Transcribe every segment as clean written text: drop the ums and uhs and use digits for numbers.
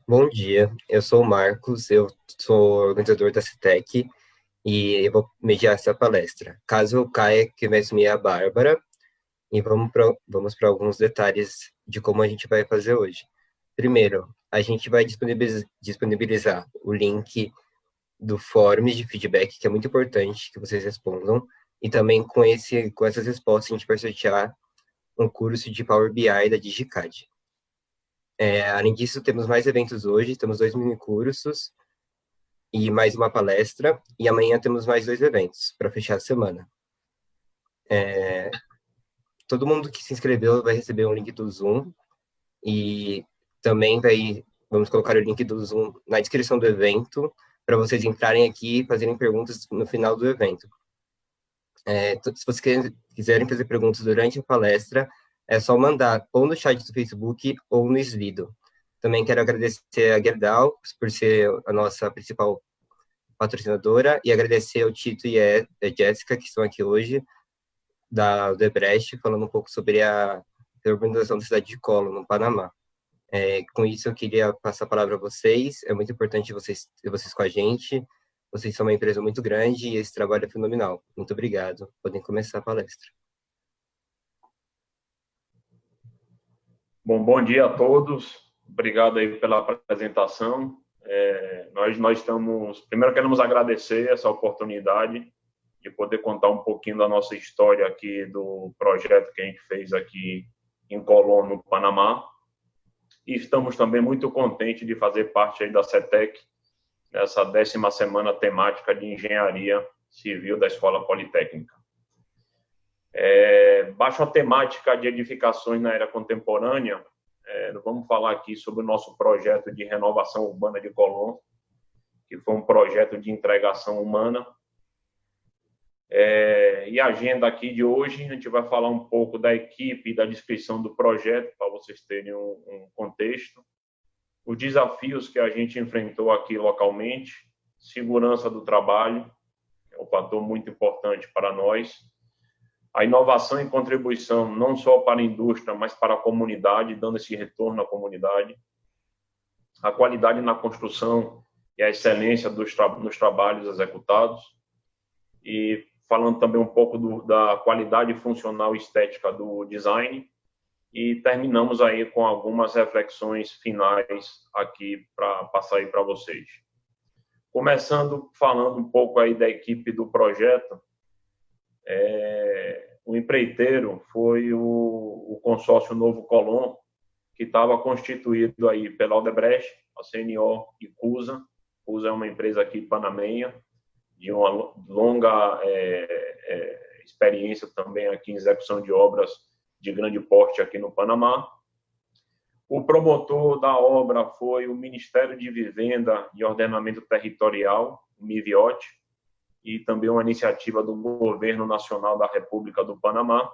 Bom dia, eu sou o Marcos, eu sou organizador da CETEC e eu vou mediar essa palestra. Caso eu caia, quem vai assumir é a Bárbara e vamos para alguns detalhes de como a gente vai fazer hoje. Primeiro, a gente vai disponibilizar o link do forms de feedback, que é muito importante que vocês respondam, e também com essas respostas a gente vai sortear um curso de Power BI da Digicad. Além disso, temos mais eventos hoje, temos dois mini cursos e mais uma palestra, e amanhã temos mais dois eventos para fechar a semana. Todo mundo que se inscreveu vai receber um link do Zoom e também vamos colocar o link do Zoom na descrição do evento para vocês entrarem aqui e fazerem perguntas no final do evento. Se vocês quiserem fazer perguntas durante a palestra, é só mandar ou no chat do Facebook ou no Slido. Também quero agradecer a Gerdau por ser a nossa principal patrocinadora, e agradecer ao Tito e a Jéssica, que estão aqui hoje, da Odebrecht, falando um pouco sobre a reorganização da cidade de Colo, no Panamá. Com isso, eu queria passar a palavra a vocês. É muito importante vocês com a gente. Vocês são uma empresa muito grande e esse trabalho é fenomenal. Muito obrigado. Podem começar a palestra. Bom dia a todos. Obrigado aí pela apresentação. Nós estamos... Primeiro, queremos agradecer essa oportunidade de poder contar um pouquinho da nossa história aqui, do projeto que a gente fez aqui em Colón, no Panamá. E estamos também muito contentes de fazer parte aí da CETEC, nessa 10ª semana temática de Engenharia Civil da Escola Politécnica. Baixo a temática de edificações na era contemporânea, vamos falar aqui sobre o nosso projeto de renovação urbana de Colón, que foi um projeto de integração humana. E a agenda aqui de hoje, a gente vai falar um pouco da equipe e da descrição do projeto, para vocês terem um contexto. Os desafios que a gente enfrentou aqui localmente, segurança do trabalho, é um fator muito importante para nós. A inovação e contribuição não só para a indústria, mas para a comunidade, dando esse retorno à comunidade. A qualidade na construção e a excelência nos trabalhos executados. E falando também um pouco da qualidade funcional e estética do design. E terminamos aí com algumas reflexões finais aqui para passar aí para vocês. Começando falando um pouco aí da equipe do projeto, o empreiteiro foi o consórcio Novo Colón, que estava constituído aí pela Odebrecht, a CNO e CUSA. CUSA é uma empresa aqui panamenha, de uma longa experiência também aqui em execução de obras de grande porte aqui no Panamá. O promotor da obra foi o Ministério de Vivenda e Ordenamento Territorial, o MIVIOT, e também uma iniciativa do Governo Nacional da República do Panamá.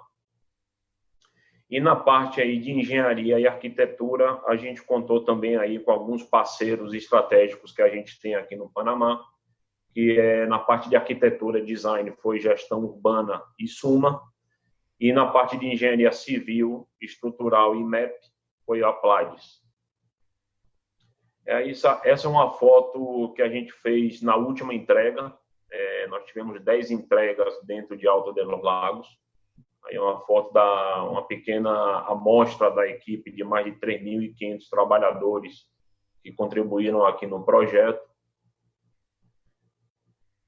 E na parte aí de engenharia e arquitetura, a gente contou também aí com alguns parceiros estratégicos que a gente tem aqui no Panamá, que na parte de arquitetura e design foi Gestão Urbana e Suma, e na parte de engenharia civil, estrutural e MEP foi a Plades. Essa é uma foto que a gente fez na última entrega. Nós tivemos 10 entregas dentro de Alto de los Lagos. Aí é uma foto uma pequena amostra da equipe de mais de 3.500 trabalhadores que contribuíram aqui no projeto.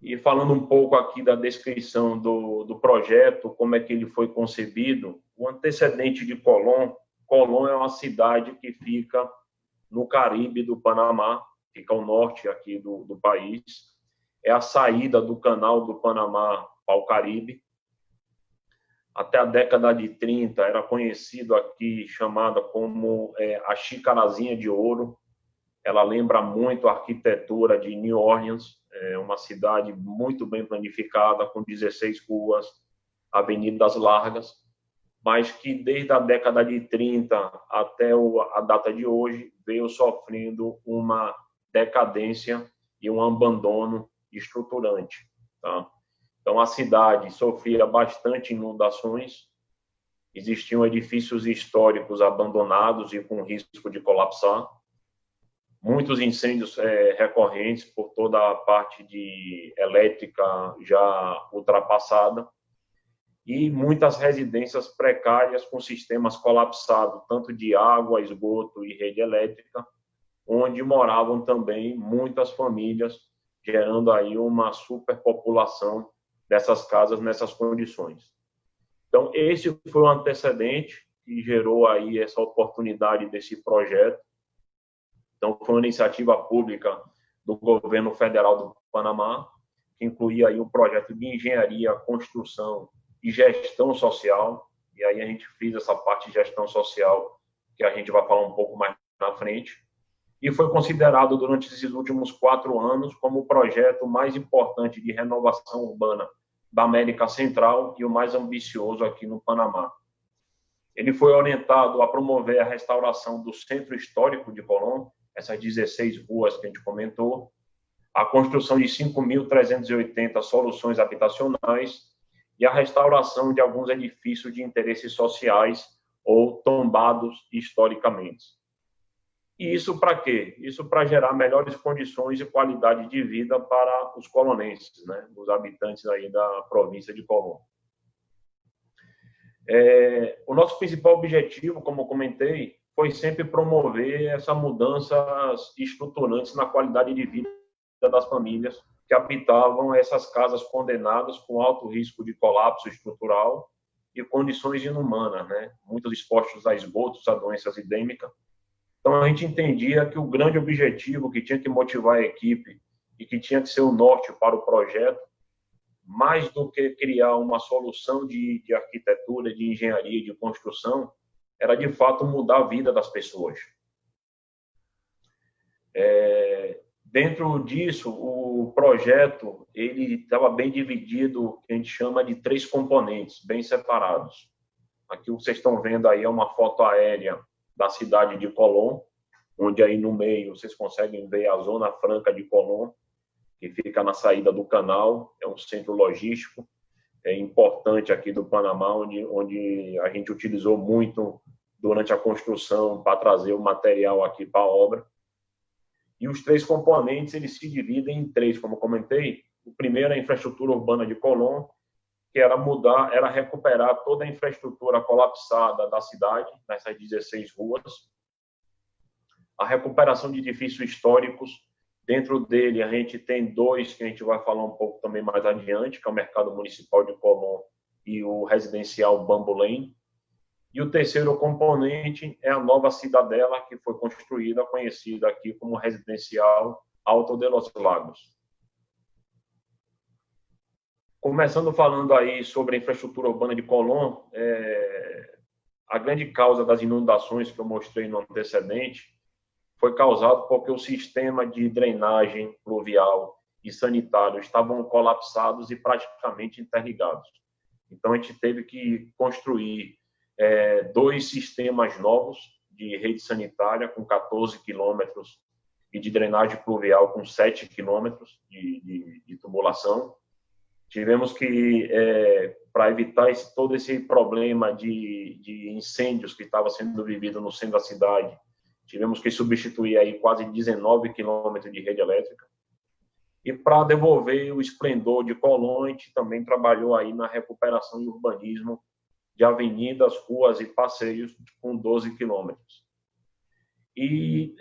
E falando um pouco aqui da descrição do projeto, como é que ele foi concebido, o antecedente de Colón. Colón é uma cidade que fica no Caribe do Panamá, fica ao norte aqui do país. É a saída do canal do Panamá para o Caribe. Até a década de 30 era conhecido aqui, chamada como a Xicarazinha de Ouro. Ela lembra muito a arquitetura de New Orleans, uma cidade muito bem planificada, com 16 ruas, avenidas largas, mas que desde a década de 30 até a data de hoje veio sofrendo uma decadência e um abandono estruturante. Tá? Então, a cidade sofria bastante inundações, existiam edifícios históricos abandonados e com risco de colapsar. muitos incêndios recorrentes por toda a parte de elétrica já ultrapassada, e muitas residências precárias com sistemas colapsados, tanto de água, esgoto e rede elétrica, onde moravam também muitas famílias, gerando aí uma superpopulação dessas casas nessas condições. Então, esse foi o antecedente que gerou aí essa oportunidade desse projeto. Então, foi uma iniciativa pública do governo federal do Panamá, que incluía aí um projeto de engenharia, construção e gestão social. E aí a gente fez essa parte de gestão social, que a gente vai falar um pouco mais na frente. E foi considerado durante esses últimos 4 anos como o projeto mais importante de renovação urbana da América Central e o mais ambicioso aqui no Panamá. Ele foi orientado a promover a restauração do centro histórico de Colón, essas 16 ruas que a gente comentou, a construção de 5.380 soluções habitacionais e a restauração de alguns edifícios de interesses sociais ou tombados historicamente. E isso para quê? Isso para gerar melhores condições e qualidade de vida para os colonenses, né? Os habitantes aí da província de Colón. O nosso principal objetivo, como eu comentei, foi sempre promover essas mudanças estruturantes na qualidade de vida das famílias que habitavam essas casas condenadas com alto risco de colapso estrutural e condições inumanas, né? Muitos expostos a esgotos, a doenças endêmicas. Então, a gente entendia que o grande objetivo que tinha que motivar a equipe e que tinha que ser o norte para o projeto, mais do que criar uma solução de arquitetura, de engenharia, de construção, era, de fato, mudar a vida das pessoas. Dentro disso, o projeto ele estava bem dividido, que a gente chama de 3 componentes, bem separados. Aqui o que vocês estão vendo aí é uma foto aérea da cidade de Colón, onde aí no meio vocês conseguem ver a Zona Franca de Colón, que fica na saída do canal, é um centro logístico importante aqui do Panamá, onde a gente utilizou muito durante a construção para trazer o material aqui para a obra. E os 3 componentes eles se dividem em 3, como eu comentei. O primeiro é a infraestrutura urbana de Colón, que era recuperar toda a infraestrutura colapsada da cidade, nessas 16 ruas. A recuperação de edifícios históricos. Dentro dele, a gente tem 2 que a gente vai falar um pouco também mais adiante, que é o Mercado Municipal de Colón e o residencial Bamboo Lane. E o terceiro componente é a nova cidadela, que foi construída, conhecida aqui como Residencial Alto de los Lagos. Começando falando aí sobre a infraestrutura urbana de Colón, a grande causa das inundações que eu mostrei no antecedente foi causado porque o sistema de drenagem pluvial e sanitário estavam colapsados e praticamente interligados. Então, a gente teve que construir 2 sistemas novos de rede sanitária com 14 quilômetros e de drenagem pluvial com 7 quilômetros de tubulação. Tivemos que, para evitar todo esse problema de incêndios que estava sendo vivido no centro da cidade, tivemos que substituir aí quase 19 quilômetros de rede elétrica. E para devolver o esplendor de Colón, a gente também trabalhou aí na recuperação e urbanismo de avenidas, ruas e passeios com 12 quilômetros. E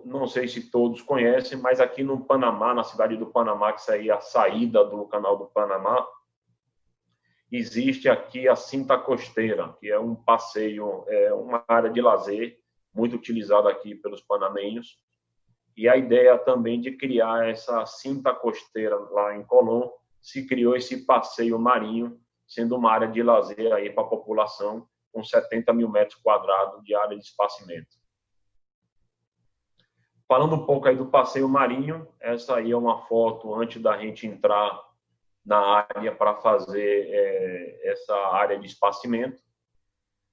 não sei se todos conhecem, mas aqui no Panamá, na cidade do Panamá, que seria a saída do Canal do Panamá, existe aqui a Cinta Costeira, que é um passeio, uma área de lazer muito utilizada aqui pelos panamenhos. E a ideia também de criar essa Cinta Costeira lá em Colón, se criou esse passeio marinho, sendo uma área de lazer aí para a população, com 70 mil metros quadrados de área de espaçamento. Falando um pouco aí do passeio marinho, essa aí é uma foto antes da gente entrar na área para fazer essa área de espaçamento.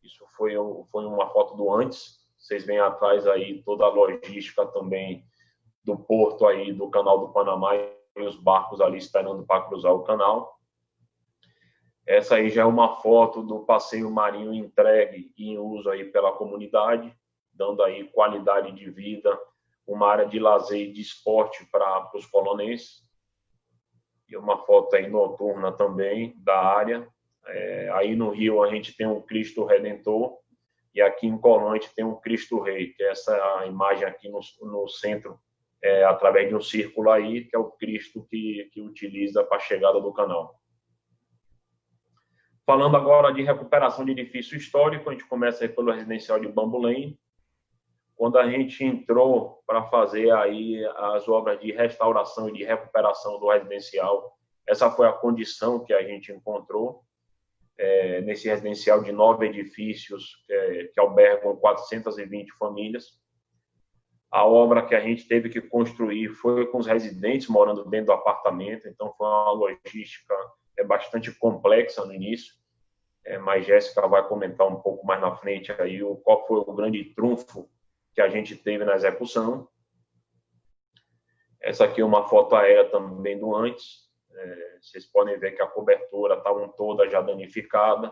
Isso foi uma foto do antes. Vocês veem atrás aí toda a logística também do porto aí do Canal do Panamá e os barcos ali esperando para cruzar o canal. Essa aí já é uma foto do passeio marinho entregue e em uso aí pela comunidade, dando aí qualidade de vida, uma área de lazer e de esporte para os colonenses. E uma foto aí noturna também da área. Aí no Rio a gente tem um Cristo Redentor, e aqui em Colón a gente tem um Cristo Rei, que é essa imagem aqui no centro, através de um círculo aí, que é o Cristo que utiliza para a chegada do canal. Falando agora de recuperação de edifício histórico, a gente começa aí pelo residencial de Bambolém. Quando a gente entrou para fazer aí as obras de restauração e de recuperação do residencial, essa foi a condição que a gente encontrou nesse residencial de 9 edifícios que albergam 420 famílias. A obra que a gente teve que construir foi com os residentes morando dentro do apartamento, então foi uma logística bastante complexa no início, mas Jéssica vai comentar um pouco mais na frente aí qual foi o grande trunfo que a gente teve na execução. Essa aqui é uma foto aérea também do antes. Vocês podem ver que a cobertura estava toda já danificada,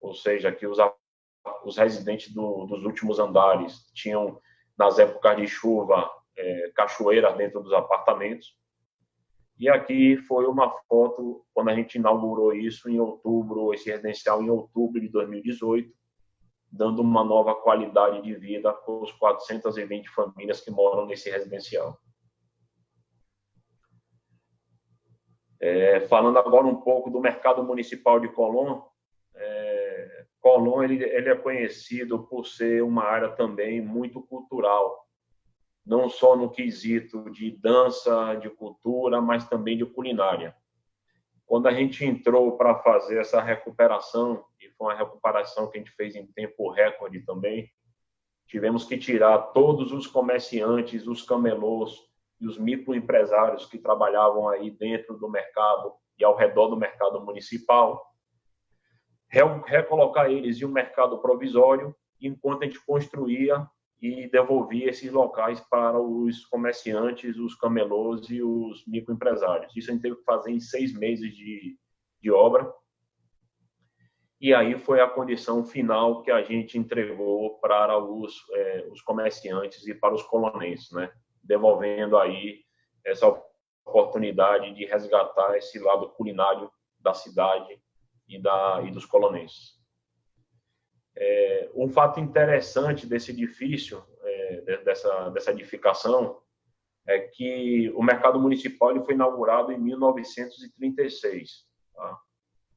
ou seja, que os residentes dos últimos andares tinham, nas épocas de chuva, cachoeiras dentro dos apartamentos. E aqui foi uma foto quando a gente inaugurou isso em outubro, esse residencial em outubro de 2018, dando uma nova qualidade de vida para os 420 famílias que moram nesse residencial. Falando agora um pouco do mercado municipal de Colón, Colón ele é conhecido por ser uma área também muito cultural, não só no quesito de dança, de cultura, mas também de culinária. Quando a gente entrou para fazer essa recuperação, e foi uma recuperação que a gente fez em tempo recorde também, tivemos que tirar todos os comerciantes, os camelôs e os microempresários que trabalhavam aí dentro do mercado e ao redor do mercado municipal, recolocar eles em um mercado provisório, enquanto a gente construía e devolvia esses locais para os comerciantes, os camelôs e os microempresários. Isso a gente teve que fazer em 6 meses de obra. E aí foi a condição final que a gente entregou para os comerciantes e para os colonenses, né? Devolvendo aí essa oportunidade de resgatar esse lado culinário da cidade e dos colonenses. Um fato interessante desse edifício, dessa edificação, é que o mercado municipal ele foi inaugurado em 1936. Tá?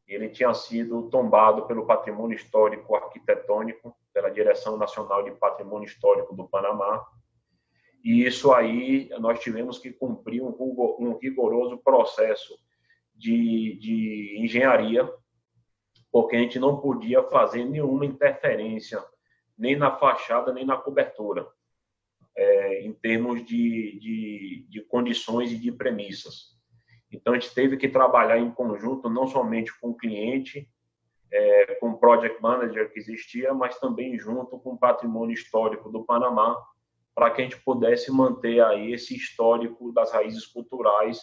Ele tinha sido tombado pelo Patrimônio Histórico Arquitetônico, pela Direção Nacional de Patrimônio Histórico do Panamá, e isso aí nós tivemos que cumprir um rigoroso processo de engenharia, porque a gente não podia fazer nenhuma interferência, nem na fachada, nem na cobertura, em termos de condições e de premissas. Então, a gente teve que trabalhar em conjunto, não somente com o cliente, com o project manager que existia, mas também junto com o patrimônio histórico do Panamá, para que a gente pudesse manter aí esse histórico das raízes culturais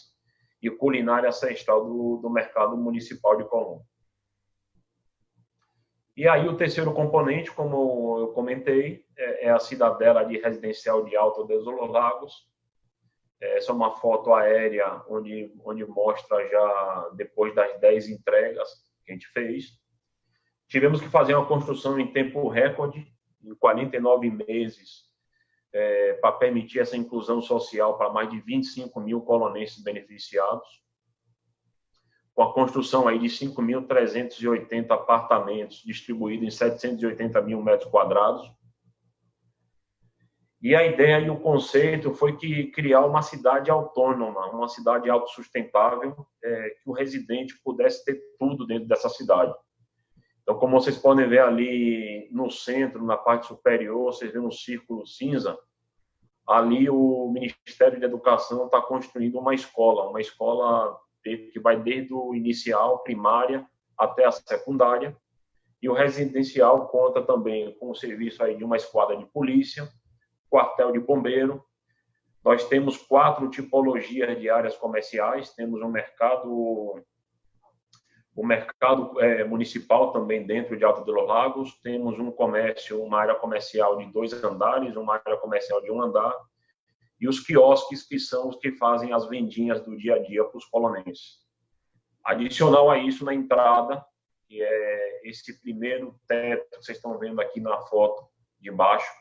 e culinária ancestral do mercado municipal de Colón. E aí o terceiro componente, como eu comentei, é a cidadela de residencial de Alto de los Lagos. Essa é uma foto aérea onde mostra já depois das 10 entregas que a gente fez. Tivemos que fazer uma construção em tempo recorde, em 49 meses, para permitir essa inclusão social para mais de 25 mil colonenses beneficiados, com a construção aí de 5.380 apartamentos distribuídos em 780 mil metros quadrados. E a ideia e o conceito foi criar uma cidade autônoma, uma cidade autossustentável, que o residente pudesse ter tudo dentro dessa cidade. Então, como vocês podem ver ali no centro, na parte superior, vocês veem um círculo cinza. Ali o Ministério da Educação está construindo uma escola que vai desde o inicial, primária, até a secundária. E o residencial conta também com o serviço aí de uma esquadra de polícia, quartel de bombeiro. Nós temos 4 tipologias de áreas comerciais. Temos um mercado o mercado municipal também dentro de Alto de Los Lagos, temos um comércio, uma área comercial de 2 andares, uma área comercial de 1 andar, e os quiosques, que são os que fazem as vendinhas do dia a dia para os colonenses. Adicional a isso, na entrada, que é esse primeiro teto que vocês estão vendo aqui na foto de baixo,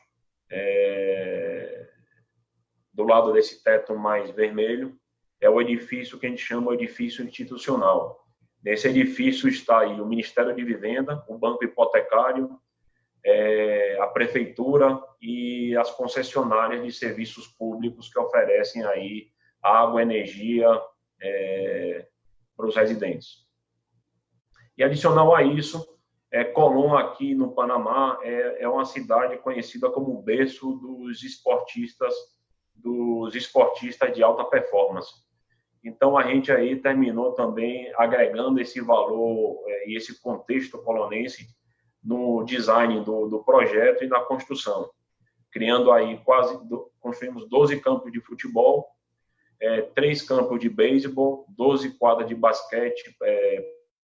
do lado desse teto mais vermelho, é o edifício que a gente chama de edifício institucional. Nesse edifício está aí o Ministério de Vivenda, o Banco Hipotecário, a Prefeitura e as concessionárias de serviços públicos que oferecem aí água, energia para os residentes. E adicional a isso, Colón, aqui no Panamá, é uma cidade conhecida como o berço dos esportistas de alta performance. Então, a gente aí terminou também agregando esse valor e esse contexto colonense no design do projeto e na construção, criando aí construímos 12 campos de futebol, 3 campos de beisebol, 12 quadras de basquete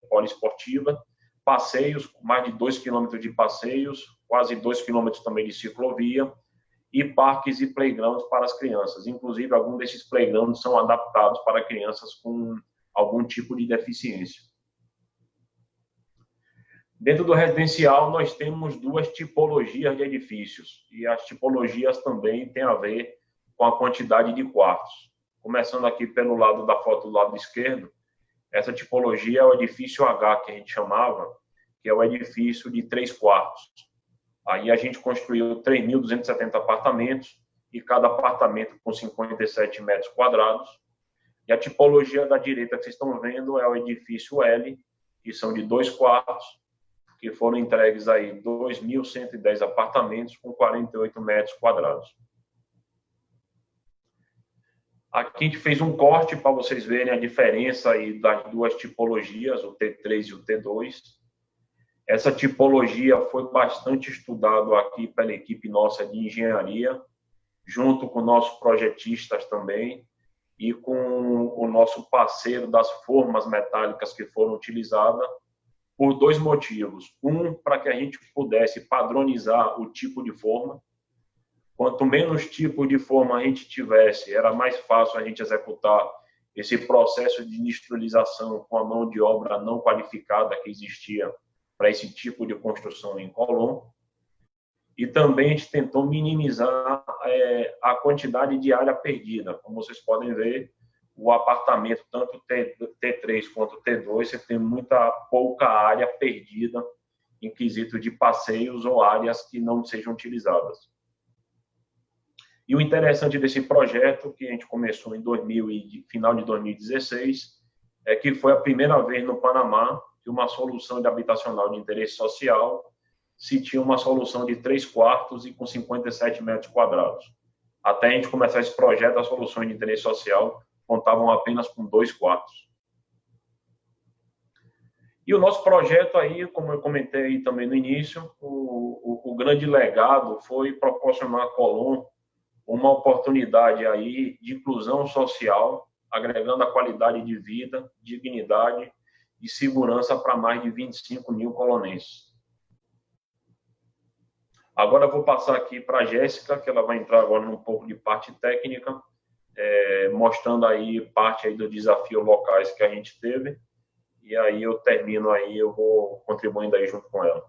poliesportiva, passeios, mais de 2 quilômetros de passeios, quase 2 quilômetros também de ciclovia, e parques e playgrounds para as crianças. Inclusive, alguns desses playgrounds são adaptados para crianças com algum tipo de deficiência. Dentro do residencial, nós temos 2 tipologias de edifícios, e as tipologias também têm a ver com a quantidade de quartos. Começando aqui pelo lado da foto do lado esquerdo, essa tipologia é o edifício H, que a gente chamava, que é o edifício de 3 quartos. Aí a gente construiu 3.270 apartamentos, e cada apartamento com 57 metros quadrados. E a tipologia da direita que vocês estão vendo é o edifício L, que são de 2 quartos, que foram entregues aí 2.110 apartamentos com 48 metros quadrados. Aqui a gente fez um corte para vocês verem a diferença aí das 2 tipologias, o T3 e o T2. Essa tipologia foi bastante estudado aqui pela equipe nossa de engenharia, junto com nossos projetistas também, e com o nosso parceiro das formas metálicas que foram utilizadas, por 2 motivos. Um, para que a gente pudesse padronizar o tipo de forma. Quanto menos tipo de forma a gente tivesse, era mais fácil a gente executar esse processo de industrialização com a mão de obra não qualificada que existia para esse tipo de construção em Colón. E também a gente tentou minimizar a quantidade de área perdida. Como vocês podem ver, o apartamento, tanto T3 quanto T2, você tem pouca área perdida em quesito de passeios ou áreas que não sejam utilizadas. E o interessante desse projeto, que a gente começou em final de 2016, é que foi a primeira vez no Panamá que uma solução de habitacional de interesse social se tinha uma solução de 3 quartos e com 57 metros quadrados. Até a gente começar esse projeto, as soluções de interesse social contavam apenas com 2 quartos. E o nosso projeto aí, como eu comentei também no início, o grande legado foi proporcionar a Colón uma oportunidade aí de inclusão social, agregando a qualidade de vida, dignidade e segurança para mais de 25 mil colonenses. Agora eu vou passar aqui para a Jéssica, que ela vai entrar agora num pouco de parte técnica, mostrando aí parte aí dos desafios locais que a gente teve, e aí eu termino aí, eu vou contribuindo aí junto com ela.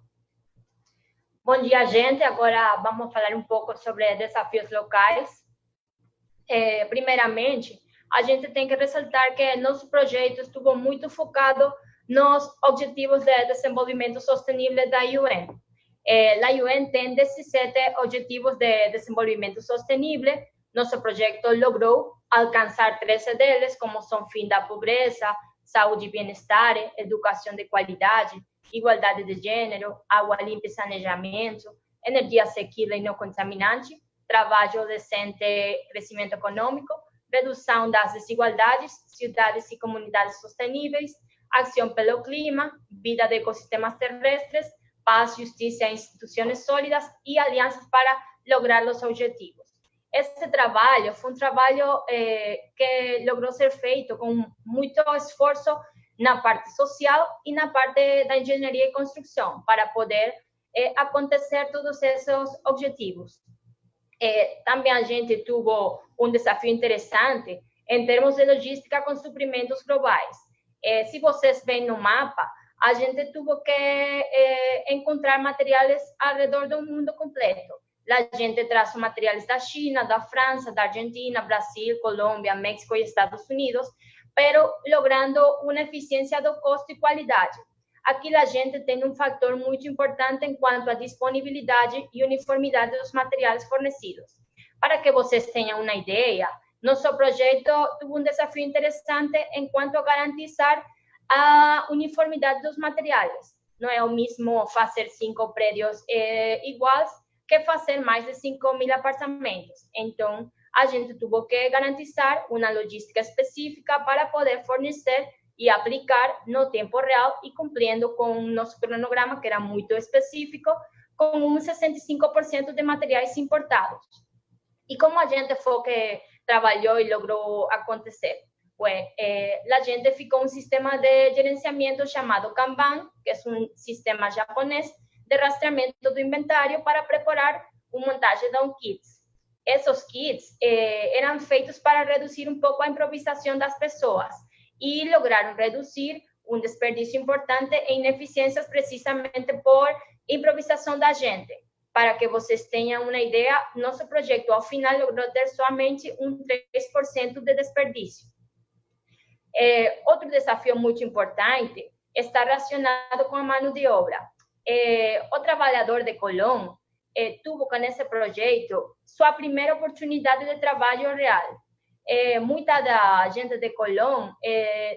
Bom dia, gente. Agora vamos falar um pouco sobre desafios locais. Primeiramente, a gente tem que ressaltar que nosso projeto estuvo muito focado nos Objetivos de Desenvolvimento Sustentável da UN. A UN tem 17 Objetivos de Desenvolvimento Sustentável. Nosso projeto logrou alcançar 13 deles, como são fim da pobreza, saúde e bem-estar, educação de qualidade, igualdade de gênero, água limpa e saneamento, energia assequível e não contaminante, trabalho decente, crescimento econômico, redução das desigualdades, cidades e comunidades sustentáveis, ação pelo clima, vida de ecossistemas terrestres, paz, justiça e instituições sólidas e alianças para lograr os objetivos. Este trabalho foi um trabalho que logrou ser feito com muito esforço na parte social e na parte da engenharia e construção, para poder acontecer todos esses objetivos. Também a gente teve um desafio interessante em termos de logística com suprimentos globais. Se vocês veem no mapa, a gente teve que encontrar materiais ao redor do mundo completo. A gente traz materiais da China, da França, da Argentina, Brasil, Colômbia, México e Estados Unidos, pero logrando uma eficiência do custo e qualidade. Aqui a gente tem um fator muito importante em quanto à disponibilidade e uniformidade dos materiais fornecidos. Para que vocês tenham uma ideia, nosso projeto teve um desafio interessante em quanto a garantizar a uniformidade dos materiais. Não é o mesmo fazer 5 prédios iguais que fazer mais de 5.000 apartamentos. Então, a gente teve que garantizar uma logística específica para poder fornecer e aplicar no tempo real e cumprindo com o nosso cronograma, que era muito específico, com 65% de materiais importados. E como a gente foi que trabalhou e logrou acontecer? A gente ficou um sistema de gerenciamento chamado Kanban, que é um sistema japonês de rastreamento do inventário para preparar a montagem de kits. Esses kits eram feitos para reduzir um pouco a improvisação das pessoas e lograram reduzir um desperdício importante e ineficiências precisamente por improvisação da gente. Para que vocês tenham uma ideia, nosso projeto, ao final, logrou ter somente um 3% de desperdício. Outro desafio muito importante está relacionado com a mão de obra. O trabalhador de Colón tuvo com esse projeto sua primeira oportunidade de trabalho real. Muita da gente de Colón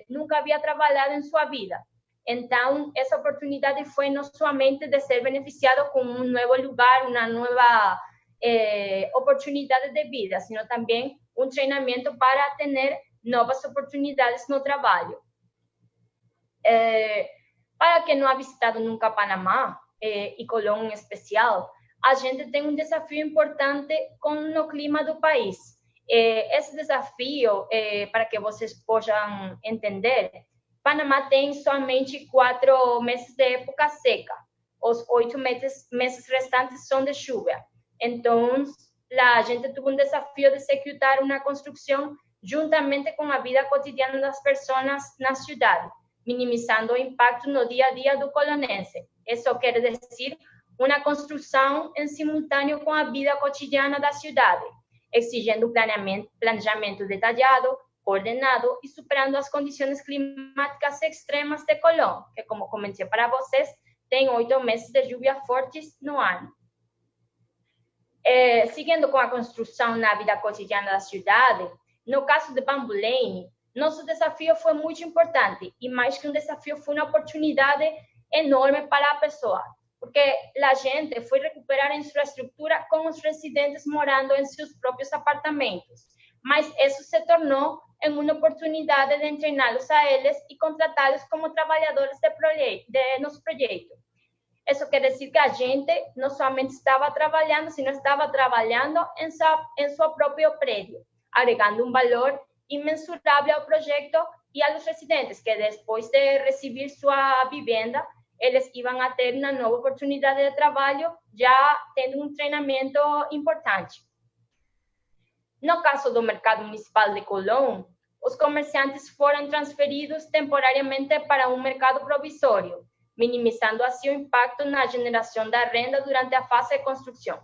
nunca havia trabalhado em sua vida. Então, essa oportunidade foi não somente de ser beneficiado com um novo lugar, uma nova oportunidade de vida, sino também um treinamento para ter novas oportunidades no trabalho. Para quem não ha visitado nunca Panamá, e Colón em especial, a gente tem um desafio importante com o clima do país. Esse desafio, para que vocês possam entender, Panamá tem somente 4 meses de época seca. Os 8 meses restantes são de chuva. Então, a gente teve um desafio de executar uma construção juntamente com a vida cotidiana das pessoas na cidade, minimizando o impacto no dia a dia do colonense. Isso quer dizer uma construção em simultâneo com a vida cotidiana da cidade, exigindo planejamento detalhado, coordenado e superando as condições climáticas extremas de Colón, que, como comentei para vocês, tem 8 meses de chuvia fortes no ano. Seguindo com a construção na vida cotidiana da cidade, no caso de Bamboo Lane, nosso desafio foi muito importante e, mais que um desafio, foi uma oportunidade enorme para a pessoa, porque a gente foi recuperar a infraestrutura com os residentes morando em seus próprios apartamentos, mas isso se tornou em uma oportunidade de treiná-los a eles e contratá-los como trabalhadores de nosso projeto. Isso quer dizer que a gente não somente estava trabalhando, sino estava trabalhando em seu próprio prédio, agregando um valor imensurável ao projeto e aos residentes, que depois de receber sua vivenda, eles iam a ter uma nova oportunidade de trabalho, já tendo um treinamento importante. No caso do mercado municipal de Colón, os comerciantes foram transferidos temporariamente para um mercado provisório, minimizando assim o impacto na geração da renda durante a fase de construção.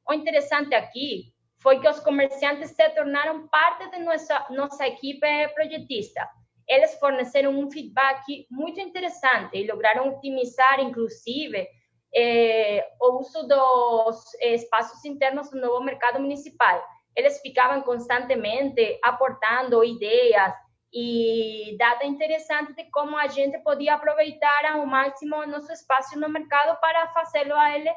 O interessante aqui foi que os comerciantes se tornaram parte de nossa equipe projetista. Eles forneceram um feedback muito interessante e lograram otimizar, inclusive, o uso dos espaços internos do novo mercado municipal. Eles ficavam constantemente aportando ideias e dados interessantes de como a gente podia aproveitar ao máximo o nosso espaço no mercado para fazê-lo a ele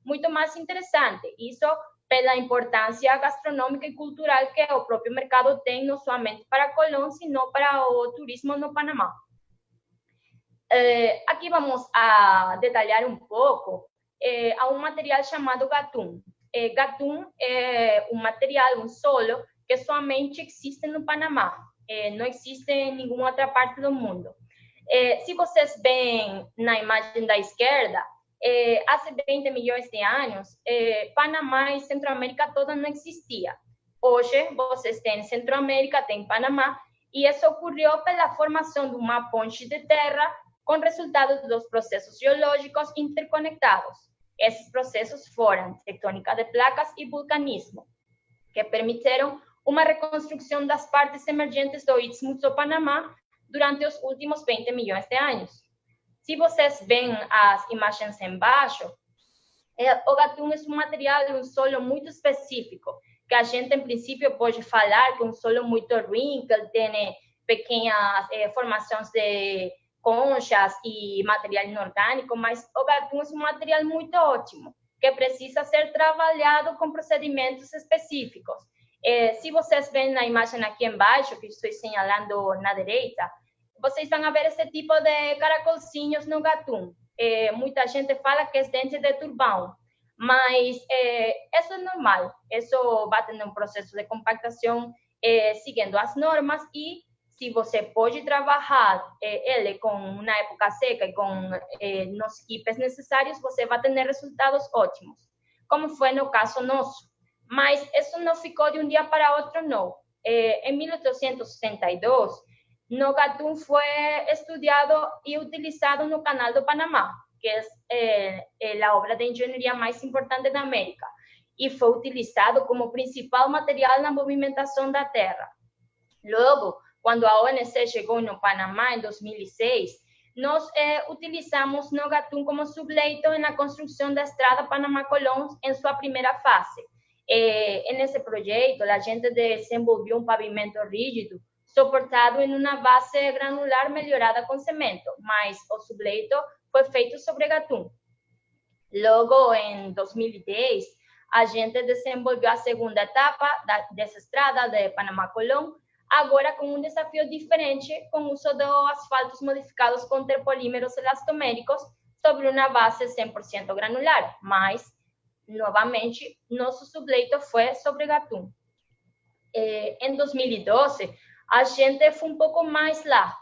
muito mais interessante. Isso pela importância gastronômica e cultural que o próprio mercado tem, não somente para Colón, sino para o turismo no Panamá. Aqui vamos a detalhar um pouco a um material chamado gatum. Gatum é um material, um solo, que somente existe no Panamá, não existe em nenhuma outra parte do mundo. Se vocês veem na imagem da esquerda, há 20 milhões de anos, Panamá e Centroamérica toda não existia. Hoje, vocês têm Centroamérica, tem Panamá, e isso ocorreu pela formação de uma ponte de terra com resultado dos processos geológicos interconectados. Esses processos foram tectônica de placas e vulcanismo, que permitiram uma reconstrução das partes emergentes do Istmo do Panamá durante os últimos 20 milhões de anos. Se vocês veem as imagens embaixo, o gatum é um material, um solo muito específico, que a gente, em princípio, pode falar que é um solo muito ruim, que ele tem pequenas formações de conchas e material inorgânico, mas o gatum é um material muito ótimo, que precisa ser trabalhado com procedimentos específicos. Se vocês veem na imagem aqui embaixo, que estou assinalando na direita, vocês vão ver esse tipo de caracolzinhos no gatum. Muita gente fala que é dente de turbão, mas isso é normal. Isso vai ter um processo de compactação seguindo as normas, e se você pode trabalhar ele na época seca e com os equipes necessários, você vai ter resultados ótimos, como foi no caso nosso. Mas isso não ficou de um dia para outro, não. Em 1862, no gatum foi estudado e utilizado no Canal do Panamá, que é a obra de engenharia mais importante da América, e foi utilizado como principal material na movimentação da terra. Logo, quando a ONC chegou no Panamá em 2006, nós utilizamos no gatum como subleito na construção da estrada Panamá-Colón em sua primeira fase. Nesse projeto, a gente desenvolveu um pavimento rígido, suportado em uma base granular melhorada com cimento, mas o subleito foi feito sobre gatum. Logo, em 2010, a gente desenvolveu a segunda etapa dessa estrada de Panamá-Colón, agora com um desafio diferente, com o uso de asfaltos modificados com terpolímeros elastoméricos sobre uma base 100% granular, mas, novamente, nosso subleito foi sobre gatum. Em 2012, a gente foi um pouco mais lá,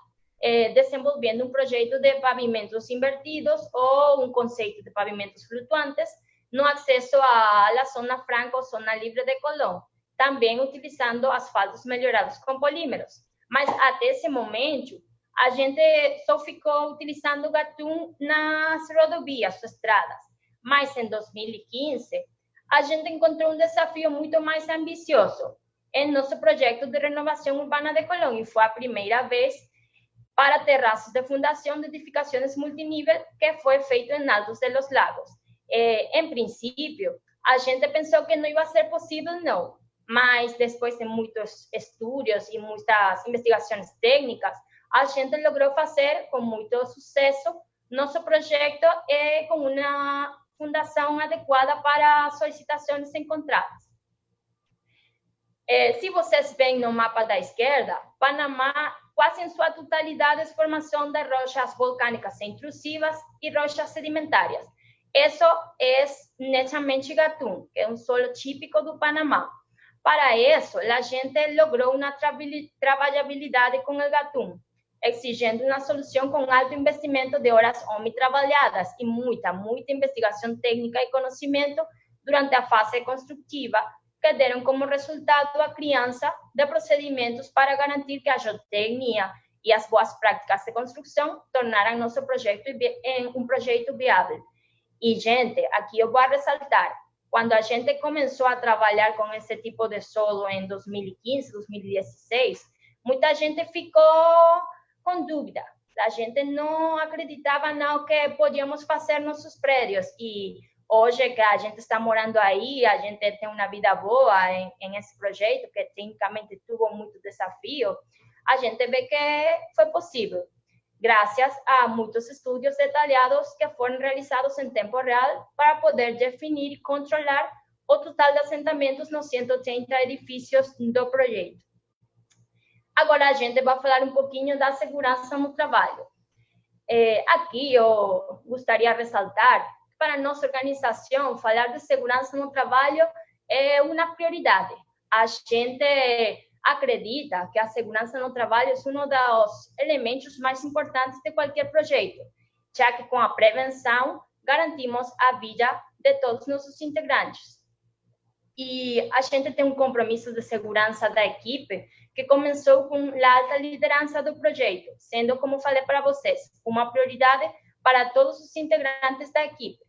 desenvolvendo um projeto de pavimentos invertidos ou um conceito de pavimentos flutuantes no acesso à Zona Franca ou Zona Livre de Colón, também utilizando asfaltos melhorados com polímeros. Mas até esse momento, a gente só ficou utilizando gatum nas rodovias, estradas. Mas em 2015, a gente encontrou um desafio muito mais ambicioso em nosso projeto de renovação urbana de Colón, e foi a primeira vez para terraços de fundação de edificações multinível que foi feito em Altos de los Lagos. Em princípio, a gente pensou que não ia ser possível, não. Mas depois de muitos estudos e muitas investigações técnicas, a gente logrou fazer com muito sucesso nosso projeto com uma fundação adequada para solicitações encontradas. Se vocês veem no mapa da esquerda, Panamá, quase em sua totalidade, é formação de rochas volcânicas intrusivas e rochas sedimentárias. Isso é netamente gatum, que é um solo típico do Panamá. Para isso, a gente logrou uma trabalhabilidade com o gatum, exigindo uma solução com alto investimento de horas homem trabalhadas e muita investigação técnica e conhecimento durante a fase construtiva, que deram como resultado a criança de procedimentos para garantir que a geotecnia e as boas práticas de construção tornaram nosso projeto um projeto viável. E, gente, aqui eu vou ressaltar, quando a gente começou a trabalhar com esse tipo de solo em 2015, 2016, muita gente ficou com dúvida. A gente não acreditava não que podíamos fazer nossos prédios. E hoje que a gente está morando aí, a gente tem uma vida boa em esse projeto, que tecnicamente teve muito desafio, a gente vê que foi possível, graças a muitos estudos detalhados que foram realizados em tempo real para poder definir e controlar o total de assentamentos nos 130 edifícios do projeto. Agora a gente vai falar um pouquinho da segurança no trabalho. Aqui eu gostaria de ressaltar que para a nossa organização, falar de segurança no trabalho é uma prioridade. A gente acredita que a segurança no trabalho é um dos elementos mais importantes de qualquer projeto, já que com a prevenção garantimos a vida de todos nossos integrantes. E a gente tem um compromisso de segurança da equipe que começou com a alta liderança do projeto, sendo, como falei para vocês, uma prioridade para todos os integrantes da equipe.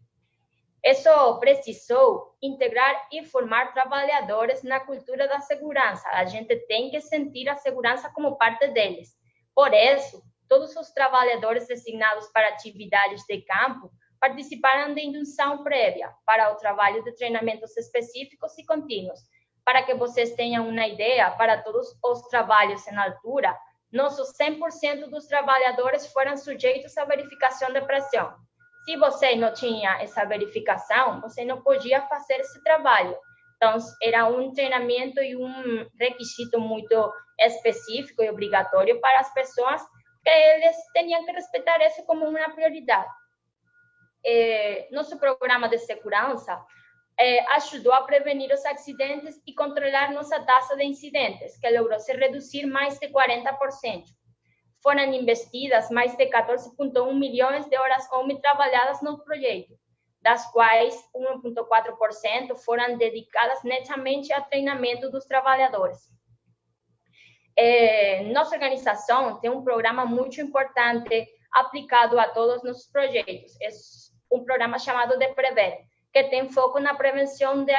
Isso precisou integrar e formar trabalhadores na cultura da segurança. A gente tem que sentir a segurança como parte deles. Por isso, todos os trabalhadores designados para atividades de campo participaram de indução prévia para o trabalho de treinamentos específicos e contínuos. Para que vocês tenham uma ideia, para todos os trabalhos em altura, nossos 100% dos trabalhadores foram sujeitos à verificação de pressão. Se você não tinha essa verificação, você não podia fazer esse trabalho. Então, era um treinamento e um requisito muito específico e obrigatório para as pessoas, que eles tinham que respeitar isso como uma prioridade. Nosso programa de segurança ajudou a prevenir os acidentes e controlar nossa taxa de incidentes, que logrou se reduzir mais de 40%. Foram investidas mais de 14,1 milhões de horas homem trabalhadas no projeto, das quais 1,4% foram dedicadas netamente ao treinamento dos trabalhadores. Nossa organização tem um programa muito importante aplicado a todos os nossos projetos. É um programa chamado de Prever, que tem foco na prevenção de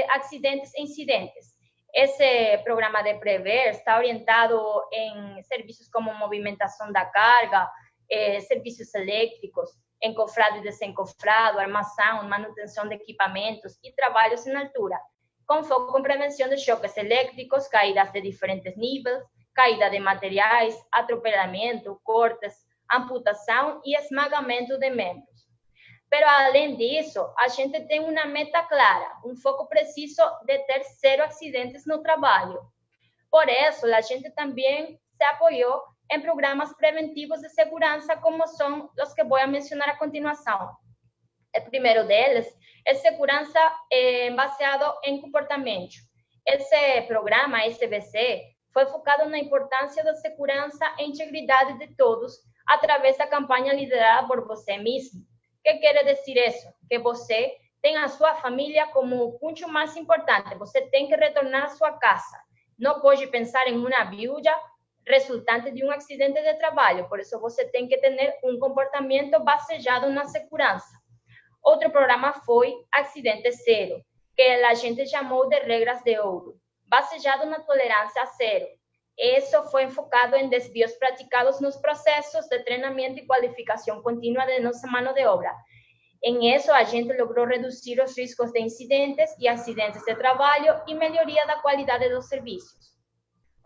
acidentes e incidentes. Esse programa de Prever está orientado em serviços como movimentação da carga, serviços elétricos, encofrado e desencofrado, armação, manutenção de equipamentos e trabalhos em altura, com foco em prevenção de choques elétricos, caídas de diferentes níveis, caída de materiais, atropelamento, cortes, amputação e esmagamento de membros. Pero, além disso, a gente tem uma meta clara, um foco preciso de ter 0 acidentes no trabalho. Por isso, a gente também se apoiou em programas preventivos de segurança, como são os que vou mencionar a continuação. O primeiro deles é segurança baseado em comportamento. Esse programa, SBC, foi focado na importância da segurança e integridade de todos através da campanha liderada por você mesmo. O que quer dizer isso? Que você tem a sua família como o ponto mais importante. Você tem que retornar à sua casa. Não pode pensar em uma viúva resultante de um acidente de trabalho. Por isso, você tem que ter um comportamento baseado na segurança. Outro programa foi Acidente Zero, que a gente chamou de regras de ouro, baseado na tolerância a zero. Isso foi enfocado em desvios praticados nos processos de treinamento e qualificação contínua de nossa mão de obra. Em isso, a gente logrou reduzir os riscos de incidentes e acidentes de trabalho e melhoria da qualidade dos serviços.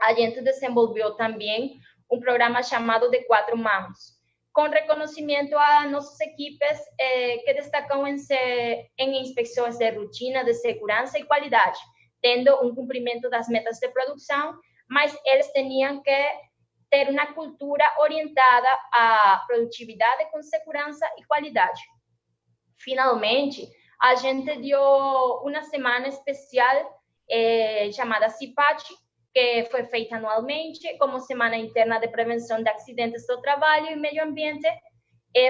A gente desenvolveu também um programa chamado de 4 mãos, com reconhecimento a nossas equipes que destacam em inspeções de rotina de segurança e qualidade, tendo um cumprimento das metas de produção, mas eles tinham que ter uma cultura orientada à produtividade com segurança e qualidade. Finalmente, a gente deu uma semana especial chamada CIPAT, que foi feita anualmente como Semana Interna de Prevenção de Acidentes do Trabalho e Meio Ambiente,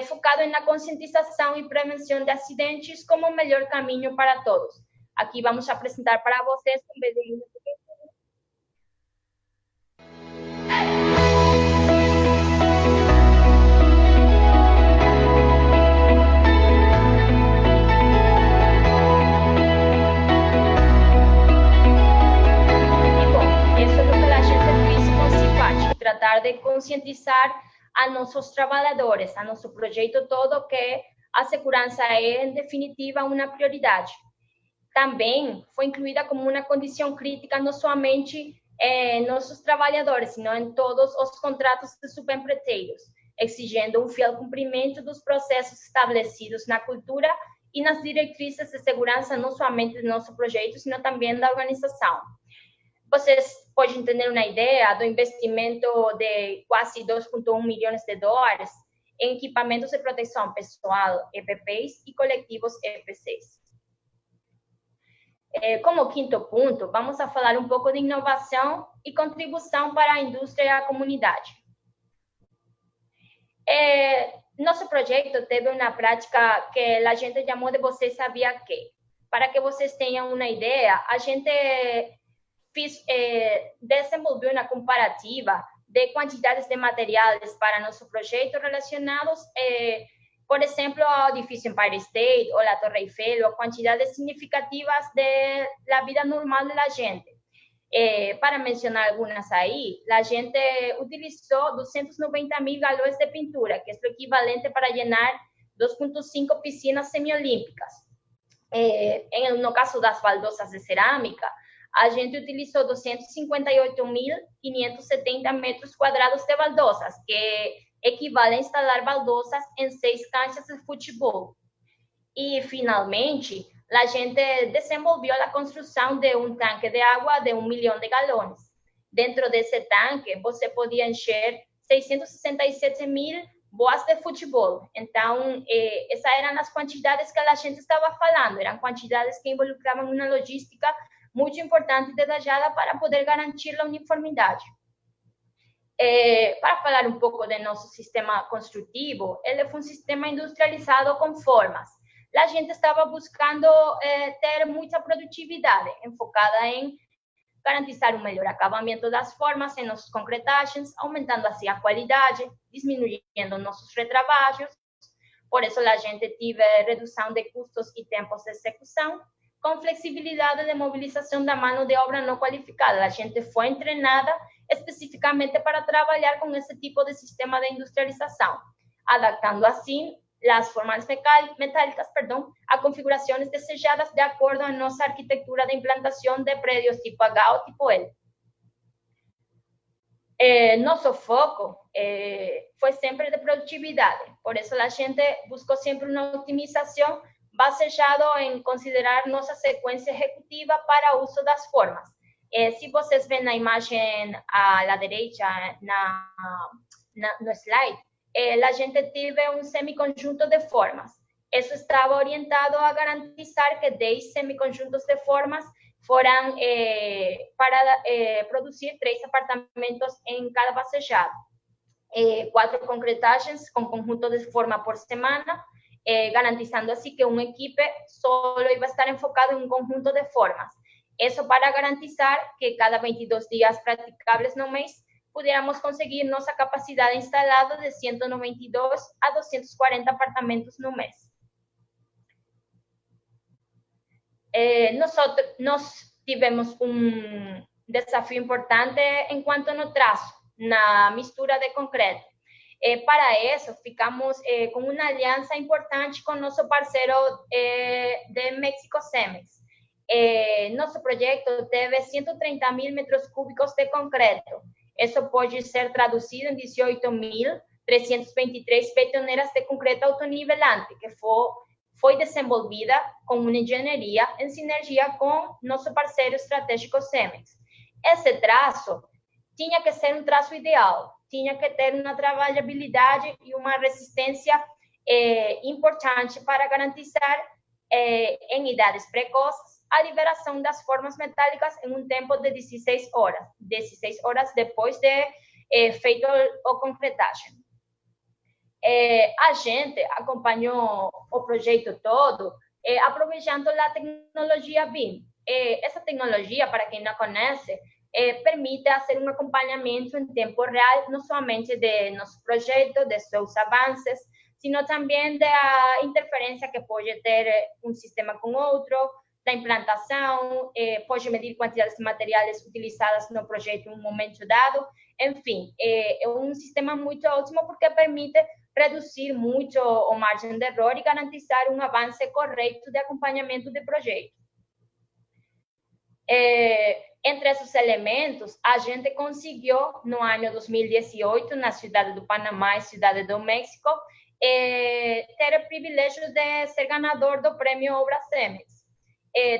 focado na conscientização e prevenção de acidentes como o melhor caminho para todos. Aqui vamos apresentar para vocês um vídeo. Tratar de conscientizar a nossos trabalhadores, a nosso projeto todo, que a segurança é, em definitiva, uma prioridade. Também foi incluída como uma condição crítica não somente em nossos trabalhadores, sino em todos os contratos de subempreiteiros, exigindo um fiel cumprimento dos processos estabelecidos na cultura e nas diretrizes de segurança, não somente do nosso projeto, sino também da organização. Vocês podem ter uma ideia do investimento de quase 2,1 milhões de dólares em equipamentos de proteção pessoal, EPPs, e coletivos, EPCs. Como quinto ponto, vamos a falar um pouco de inovação e contribuição para a indústria e a comunidade. Nosso projeto teve uma prática que a gente chamou de Você Sabia Que. Para que vocês tenham uma ideia, a gente desenvolveu uma comparativa de quantidades de materiais para nosso projeto relacionados, por exemplo, ao edifício Empire State ou a Torre Eiffel, ou quantidades significativas da vida normal da gente. Para mencionar algumas aí, a gente utilizou 290.000 galões de pintura, que é o equivalente para llenar 2,5 piscinas semiolímpicas. No caso das baldosas de cerâmica, a gente utilizou 258.570 metros quadrados de baldosas, que equivale a instalar baldosas em 6 canchas de futebol. E, finalmente, a gente desenvolveu a construção de um tanque de água de 1 milhão de galões. Dentro desse tanque, você podia encher 667.000 boas de futebol. Então, essas eram as quantidades que a gente estava falando. Eram quantidades que involucravam uma logística muito importante e detalhada para poder garantir a uniformidade. Para falar um pouco do nosso sistema construtivo, ele foi um sistema industrializado com formas. A gente estava buscando ter muita produtividade, enfocada em garantizar um melhor acabamento das formas em nossas concretagens, aumentando assim a qualidade, diminuindo nossos retrabalhos. Por isso, a gente teve redução de custos e tempos de execução, com flexibilidade de mobilização da mão de obra não qualificada. A gente foi treinada especificamente para trabalhar com esse tipo de sistema de industrialização, adaptando assim as formas metálicas, a configurações desejadas de acordo com a nossa arquitetura de implantação de prédios tipo H ou tipo L. Nosso foco foi sempre de produtividade, por isso a gente buscou sempre uma otimização baseado em considerar nossa sequência executiva para o uso das formas. Se vocês veem na imagem à direita, no slide, a gente teve um semiconjunto de formas. Isso estava orientado a garantizar que 10 semiconjuntos de formas foram para produzir 3 apartamentos em cada basejado. 4 concretagens com conjunto de forma por semana, garantizando assim que uma equipe só iba a estar enfocado em um conjunto de formas. Isso para garantizar que cada 22 dias praticáveis no mês pudiéramos conseguir nossa capacidade instalada de 192 a 240 apartamentos no mês. Nós tivemos um desafio importante enquanto no traço, na mistura de concreto. Para isso, ficamos com uma aliança importante com nosso parceiro de México, Cemex. Nosso projeto teve 130.000 metros cúbicos de concreto. Isso pode ser traduzido em 18.323 betoneiras de concreto autonivelante, que foi desenvolvida com uma engenharia em sinergia com nosso parceiro estratégico Cemex. Esse traço tinha que ser um traço ideal, tinha que ter uma trabalhabilidade e uma resistência importante para garantizar em idades precoces a liberação das formas metálicas em um tempo de 16 horas depois de feito a concretagem. A gente acompanhou o projeto todo aproveitando a tecnologia BIM. Essa tecnologia, para quem não conhece, permite fazer um acompanhamento em tempo real, não somente de nosso projeto, de seus avanços, sino também da interferência que pode ter um sistema com outro, da implantação, pode medir quantidades de materiais utilizadas no projeto em um momento dado. Enfim, é um sistema muito ótimo porque permite reduzir muito a margem de erro e garantizar um avanço correto de acompanhamento do projeto. Entre esses elementos, a gente conseguiu, no ano 2018, na cidade do Panamá e cidade do México, ter o privilégio de ser ganador do prêmio Obra Cemex.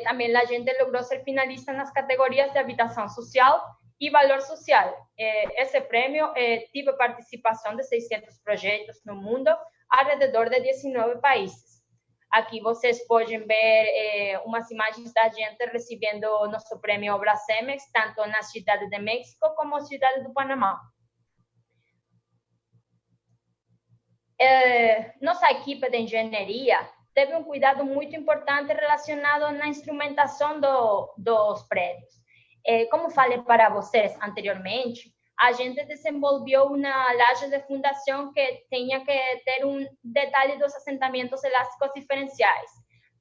Também a gente logrou ser finalista nas categorias de habitação social e valor social. Esse prêmio teve participação de 600 projetos no mundo, ao redor de 19 países. Aqui vocês podem ver umas imagens da gente recebendo nosso prêmio Obra CEMEX, tanto na Cidade de México como na Cidade do Panamá. Nossa equipe de engenharia teve um cuidado muito importante relacionado na instrumentação dos prédios. Como falei para vocês anteriormente, a gente desenvolveu uma laje de fundação que tinha que ter um detalhe dos assentamentos elásticos diferenciais.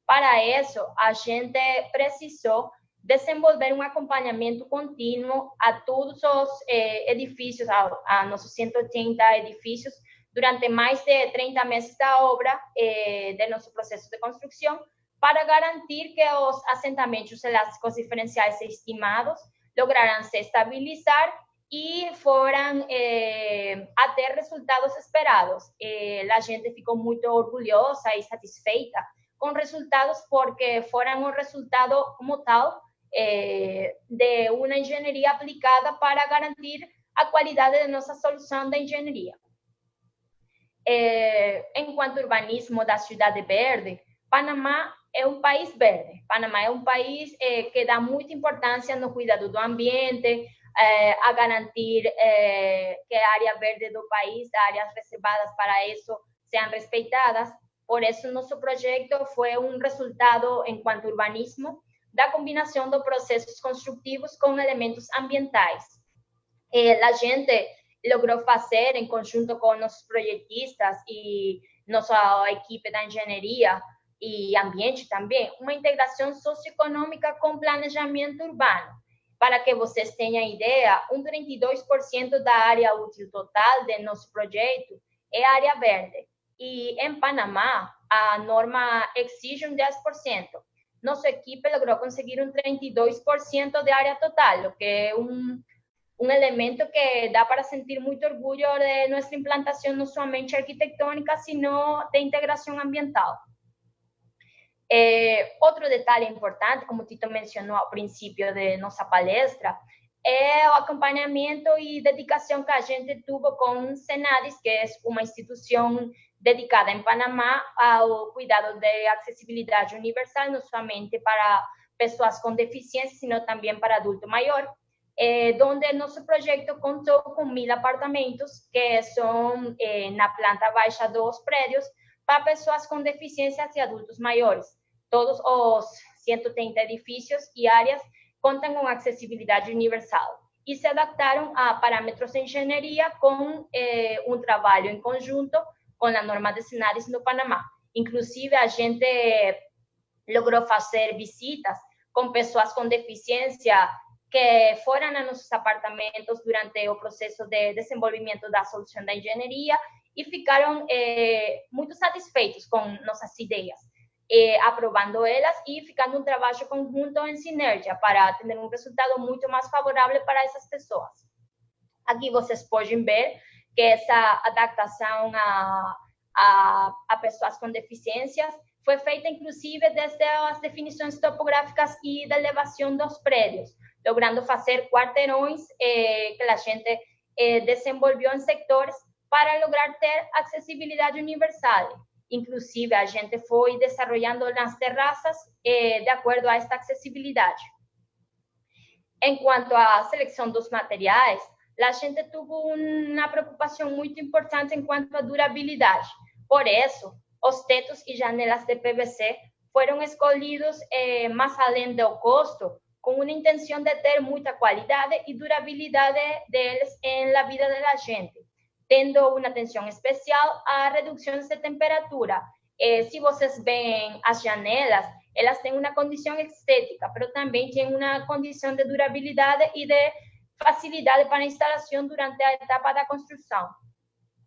Para isso, a gente precisou desenvolver um acompanhamento contínuo a todos os edifícios, a nossos 180 edifícios, durante mais de 30 meses da obra, de nosso processo de construção, para garantir que os assentamentos elásticos diferenciais estimados lograram se estabilizar e foram a ter resultados esperados. A gente ficou muito orgulhosa e satisfeita com resultados, porque foram um resultado como tal de uma engenharia aplicada para garantir a qualidade de nossa solução de engenharia. Enquanto urbanismo da Cidade Verde, Panamá é um país verde. Panamá é um país que dá muita importância no cuidado do ambiente, a garantir que a área verde do país, áreas reservadas para isso, sejam respeitadas. Por isso, nosso projeto foi um resultado, enquanto urbanismo, da combinação de processos construtivos com elementos ambientais. A gente logrou fazer, em conjunto com nossos projetistas e nossa equipe da engenharia e ambiente também, uma integração socioeconômica com planejamento urbano. Para que vocês tenham ideia, 32% da área útil total de nosso projeto é área verde. E em Panamá, a norma exige 10%. Nossa equipe logrou conseguir 32% de área total, o que é um elemento que dá para sentir muito orgulho de nossa implantação, não somente arquitetônica, sino de integração ambiental. Outro detalhe importante, como o Tito mencionou ao princípio de nossa palestra, é o acompanhamento e dedicação que a gente teve com o Senadis, que é uma instituição dedicada em Panamá ao cuidado de acessibilidade universal, não somente para pessoas com deficiência, sino também para adulto maior, onde nosso projeto contou com 1.000 apartamentos, que são na planta baixa dos prédios, para pessoas com deficiências e adultos maiores. Todos os 130 edifícios e áreas contam com acessibilidade universal e se adaptaram a parâmetros de engenharia com um trabalho em conjunto com a norma de Senadis no Panamá. Inclusive, a gente logrou fazer visitas com pessoas com deficiência que foram a nossos apartamentos durante o processo de desenvolvimento da solução da engenharia e ficaram muito satisfeitos com nossas ideias, aprovando elas e ficando um trabalho conjunto em sinergia para ter um resultado muito mais favorável para essas pessoas. Aqui vocês podem ver que essa adaptação a pessoas com deficiências foi feita, inclusive, desde as definições topográficas e da elevação dos prédios, logrando fazer quarteirões que a gente desenvolveu em setores para lograr ter acessibilidade universal. Inclusive, a gente foi desenvolvendo nas terraças de acordo a esta acessibilidade. Enquanto à seleção dos materiais, a gente teve uma preocupação muito importante enquanto à durabilidade. Por isso, os tetos e janelas de PVC foram escolhidos mais além do custo, com uma intenção de ter muita qualidade e durabilidade deles na vida da gente, tendo uma atenção especial a reduções de temperatura. Se vocês veem as janelas, elas têm uma condição estética, mas também têm uma condição de durabilidade e de facilidade para a instalação durante a etapa da construção.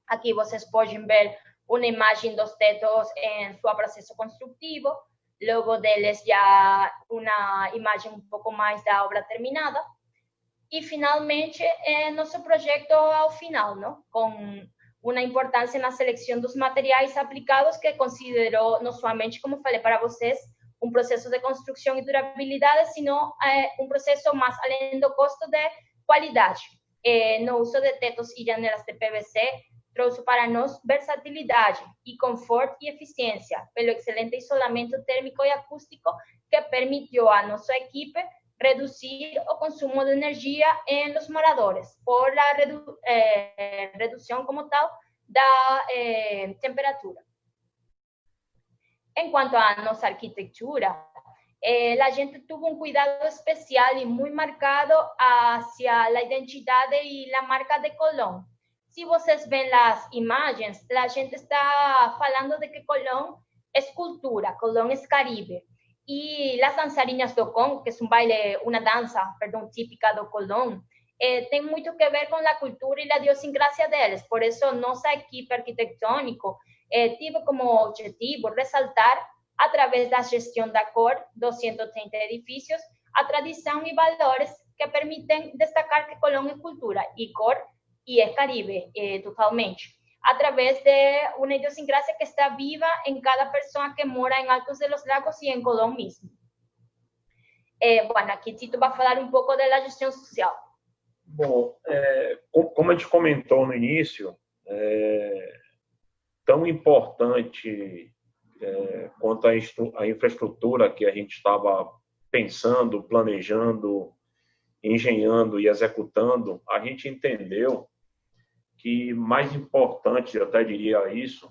Aqui vocês podem ver uma imagem dos tetos em seu processo construtivo, logo deles já uma imagem um pouco mais da obra terminada. E, finalmente, nosso projeto ao final, não? Com uma importância na seleção dos materiais aplicados, que considerou não somente, como falei para vocês, um processo de construção e durabilidade, sino um processo mais além do custo de qualidade. No uso de tetos e janelas de PVC, trouxe para nós versatilidade e conforto e eficiência, pelo excelente isolamento térmico e acústico que permitiu à nossa equipe reduzir o consumo de energia em los moradores, por la redução como tal da temperatura. En cuanto a nuestra arquitectura, la gente tuvo un cuidado especial y muy marcado hacia la identidad y la marca de Colón. Si ustedes ven las imágenes, la gente está hablando de que Colón es cultura, Colón es Caribe. Y las danzarinas do Congo, que es un baile, una danza, perdón, típica do Colón, tem muito que ver com a cultura e a idiosincrasia deles. Por isso, nossa equipe arquitetônica tive como objetivo ressaltar, através da gestão da cor dos 130 edifícios, a tradição e valores que permitem destacar que Colón é cultura e cor e é Caribe totalmente, através de uma idiosincrasia que está viva em cada pessoa que mora em Altos de los Lagos e em Colón mesmo. Bueno, aqui Tito vai falar um pouco da gestão social. Bom, como a gente comentou no início, tão importante quanto a infraestrutura que a gente estava pensando, planejando, engenhando e executando, a gente entendeu que mais importante, eu até diria isso,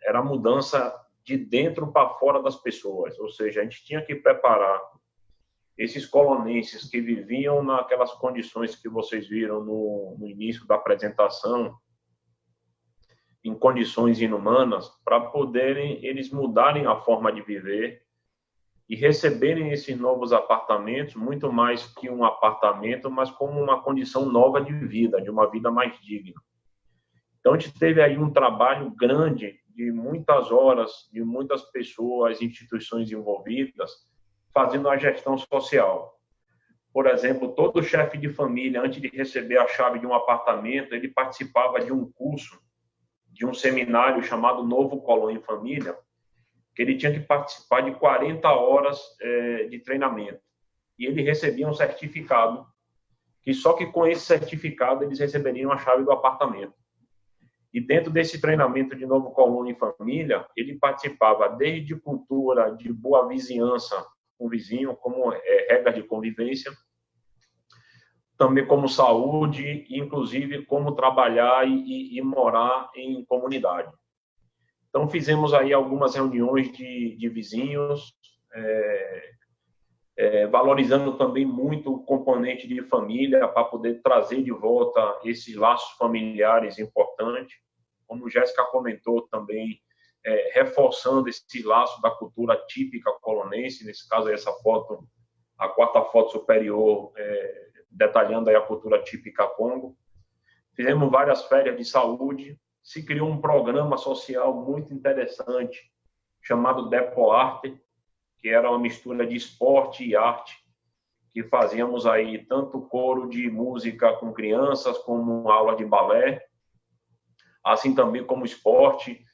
era a mudança de dentro para fora das pessoas, ou seja, a gente tinha que preparar esses colonenses que viviam naquelas condições que vocês viram no início da apresentação, em condições inumanas, para poderem eles mudarem a forma de viver e receberem esses novos apartamentos, muito mais que um apartamento, mas como uma condição nova de vida, de uma vida mais digna. Então, a gente teve aí um trabalho grande de muitas horas, de muitas pessoas, instituições envolvidas, fazendo a gestão social. Por exemplo, todo chefe de família, antes de receber a chave de um apartamento, ele participava de um curso, de um seminário chamado Novo Colón em Família, que ele tinha que participar de 40 horas de treinamento. E ele recebia um certificado, que só que com esse certificado eles receberiam a chave do apartamento. E dentro desse treinamento de Novo Colón em Família, ele participava desde cultura, de boa vizinhança com o vizinho, como regras de convivência, também como saúde, inclusive como trabalhar e morar em comunidade. Então, fizemos aí algumas reuniões de vizinhos, valorizando também muito o componente de família para poder trazer de volta esses laços familiares importantes. Como Jéssica comentou também, reforçando esse laço da cultura típica colonense, nesse caso, essa foto, a quarta foto superior, detalhando aí a cultura típica Congo. Fizemos várias férias de saúde, se criou um programa social muito interessante, chamado Depoarte, que era uma mistura de esporte e arte, que fazíamos aí tanto coro de música com crianças, como aula de balé, assim também como esporte,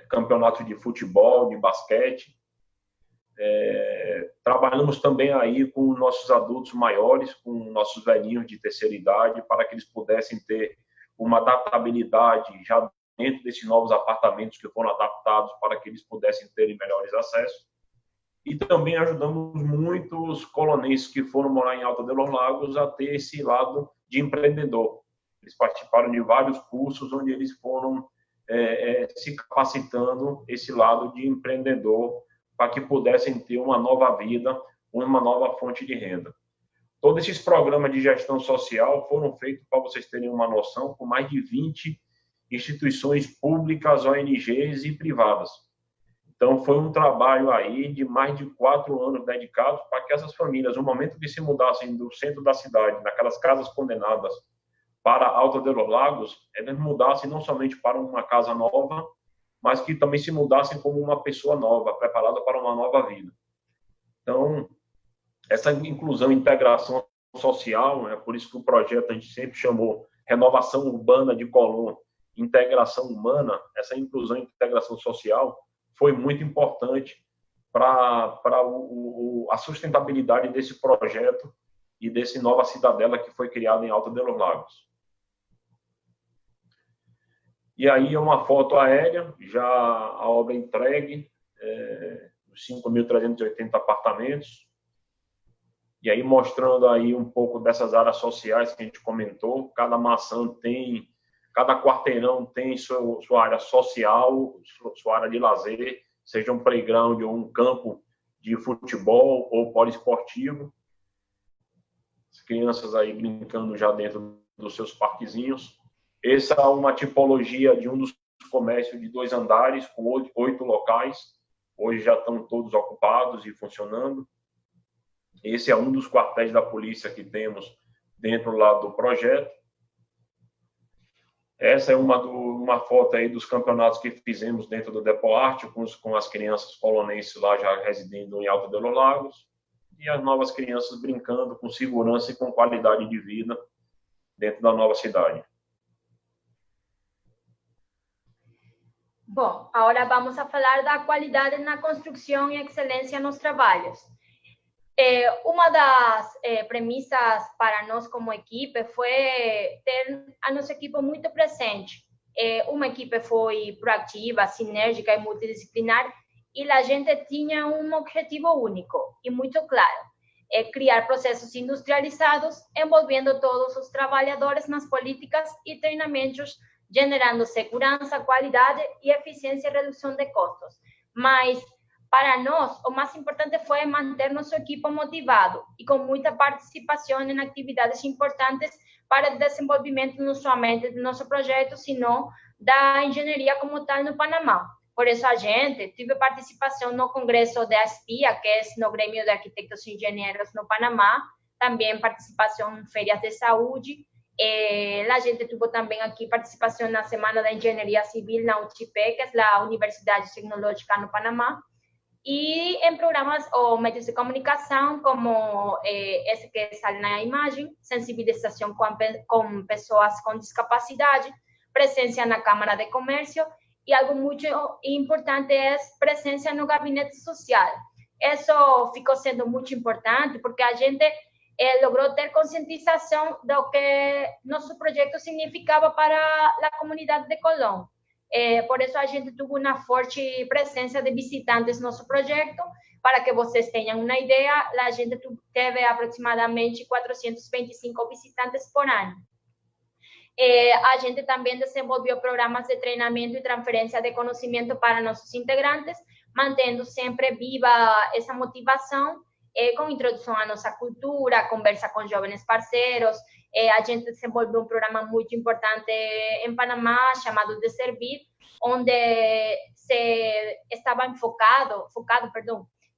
campeonato de futebol, de basquete. Trabalhamos também aí com nossos adultos maiores, com nossos velhinhos de terceira idade, para que eles pudessem ter uma adaptabilidade já dentro desses novos apartamentos que foram adaptados para que eles pudessem terem melhores acessos. E também ajudamos muitos colonenses que foram morar em Alto de los Lagos a ter esse lado de empreendedor. Eles participaram de vários cursos onde eles foram se capacitando esse lado de empreendedor para que pudessem ter uma nova vida, uma nova fonte de renda. Todos esses programas de gestão social foram feitos, para vocês terem uma noção, por mais de 20 instituições públicas, ONGs e privadas. Então, foi um trabalho aí de mais de 4 anos dedicados para que essas famílias, no momento que se mudassem do centro da cidade, naquelas casas condenadas, para Alto de los Lagos, eles mudassem não somente para uma casa nova, mas que também se mudassem como uma pessoa nova, preparada para uma nova vida. Então, essa inclusão e integração social, por isso que o projeto a gente sempre chamou Renovação Urbana de Colón, integração humana, essa inclusão e integração social foi muito importante para a sustentabilidade desse projeto e desse nova cidadela que foi criada em Alto de los Lagos. E aí é uma foto aérea, já a obra entregue, os 5.380 apartamentos. E aí mostrando aí um pouco dessas áreas sociais que a gente comentou. Cada maçã tem, cada quarteirão tem sua área social, sua área de lazer, seja um playground ou um campo de futebol ou poliesportivo. As crianças aí brincando já dentro dos seus parquezinhos. Essa é uma tipologia de um dos comércios de 2 andares, com 8 locais. Hoje já estão todos ocupados e funcionando. Esse é um dos quartéis da polícia que temos dentro lá do projeto. Essa é uma foto aí dos campeonatos que fizemos dentro do Depoarte, com as crianças polonenses lá já residindo em Alto de los Lagos, e as novas crianças brincando com segurança e com qualidade de vida dentro da nova cidade. Bom, agora vamos a falar da qualidade na construção e excelência nos trabalhos. Uma das premissas para nós como equipe foi ter a nossa equipe muito presente. Uma equipe foi proativa, sinérgica e multidisciplinar, e a gente tinha um objetivo único e muito claro: criar processos industrializados, envolvendo todos os trabalhadores nas políticas e treinamentos, generando segurança, qualidade e eficiência e redução de custos. Mas para nós, o mais importante foi manter nosso equipe motivado e com muita participação em atividades importantes para o desenvolvimento não somente do nosso projeto, sino da engenharia como tal no Panamá. Por isso, a gente teve participação no congresso da SPIA, que é no Grêmio de Arquitetos e Engenheiros no Panamá, também participação em feiras de saúde. A gente teve também aqui participação na Semana da Engenharia Civil na UTP, que é a Universidade Tecnológica no Panamá, e em programas ou meios de comunicação, como esse que sale na imagem, sensibilização com pessoas com discapacidade, presença na Câmara de Comércio, e algo muito importante é presença no gabinete social. Isso ficou sendo muito importante, porque a gente logrou ter conscientização do que nosso projeto significava para a comunidade de Colón. Por isso, a gente teve uma forte presença de visitantes no nosso projeto. Para que vocês tenham uma ideia, a gente teve aproximadamente 425 visitantes por ano. A gente também desenvolveu programas de treinamento e transferência de conhecimento para nossos integrantes, mantendo sempre viva essa motivação, com introdução à nossa cultura, conversa com jovens parceiros. A gente desenvolveu um programa muito importante em Panamá, chamado De Servir, onde se estava focado,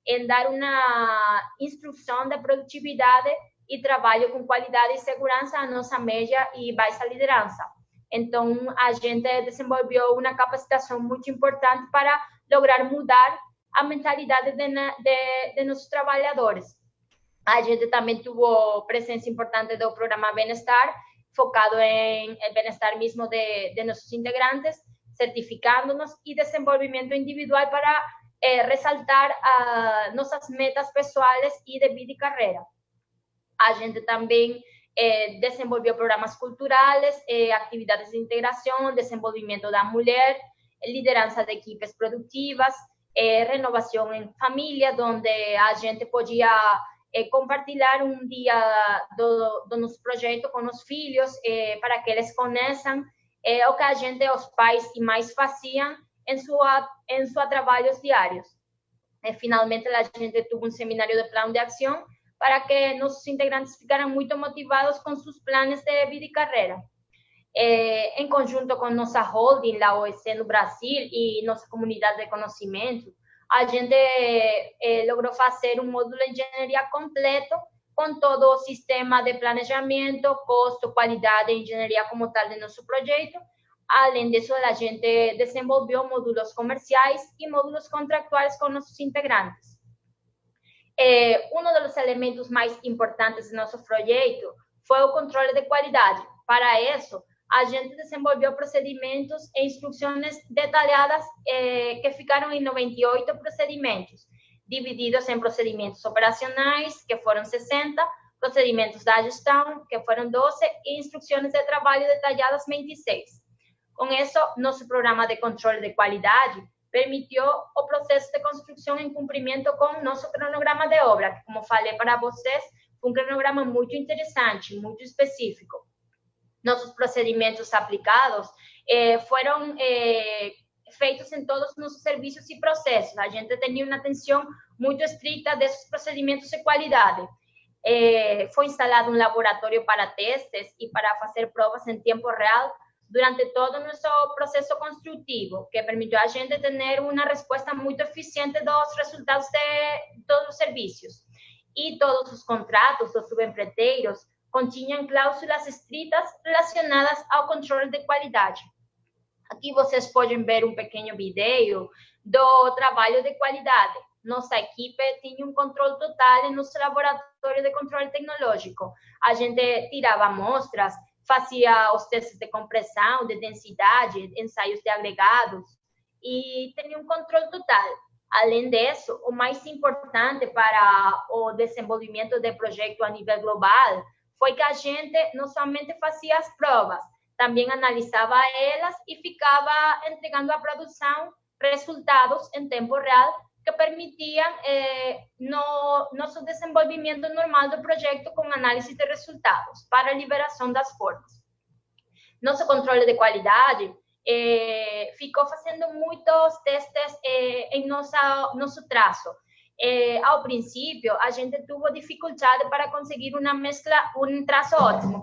em dar uma instrução de produtividade e trabalho com qualidade e segurança à nossa média e baixa liderança. Então, a gente desenvolveu uma capacitação muito importante para lograr mudar a mentalidade de nossos trabalhadores. A gente também teve presença importante do programa Bem-Estar, focado em bem-estar mesmo de nossos integrantes, certificando-nos e desenvolvimento individual para ressaltar nossas metas pessoais e de vida e carreira. A gente também desenvolveu programas culturais, atividades de integração, desenvolvimento da mulher, liderança de equipes produtivas, renovação em família, onde a gente podia compartilhar um dia do nosso projeto com os filhos, para que eles conheçam o que a gente, os pais e mães, faziam em seus trabalhos diários. Finalmente, a gente teve um seminário de plano de ação para que nossos integrantes ficaram muito motivados com seus planos de vida e carreira. Em conjunto com nossa holding, a OEC no Brasil, e nossa comunidade de conhecimento, a gente logrou fazer um módulo de engenharia completo, com todo o sistema de planejamento, custo, qualidade e engenharia como tal de nosso projeto. Além disso, a gente desenvolveu módulos comerciais e módulos contratuais com nossos integrantes. Um dos elementos mais importantes do nosso projeto foi o controle de qualidade. Para isso, a gente desenvolveu procedimentos e instruções detalhadas que ficaram em 98 procedimentos, divididos em procedimentos operacionais, que foram 60, procedimentos da gestão, que foram 12, e instruções de trabalho detalhadas, 26. Com isso, nosso programa de controle de qualidade permitiu o processo de construção em cumprimento com nosso cronograma de obra, que, como falei para vocês, foi um cronograma muito interessante, muito específico. Nossos procedimentos aplicados foram feitos em todos os nossos serviços e processos. A gente tinha uma atenção muito estrita desses procedimentos de qualidade. Foi instalado um laboratório para testes e para fazer provas em tempo real durante todo o nosso processo construtivo, que permitiu a gente ter uma resposta muito eficiente dos resultados de todos os serviços. E todos os contratos dos subempreiteiros continham cláusulas estritas relacionadas ao controle de qualidade. Aqui vocês podem ver um pequeno vídeo do trabalho de qualidade. Nossa equipe tinha um controle total em nosso laboratório de controle tecnológico. A gente tirava amostras, fazia os testes de compressão, de densidade, ensaios de agregados e tinha um controle total. Além disso, o mais importante para o desenvolvimento do projeto a nível global foi que a gente não somente fazia as provas, também analisava elas e ficava entregando à produção resultados em tempo real que permitiam nosso desenvolvimento normal do projeto com análise de resultados para a liberação das formas. Nosso controle de qualidade ficou fazendo muitos testes em nosso traço. Ao princípio, a gente teve dificuldade para conseguir um traço ótimo,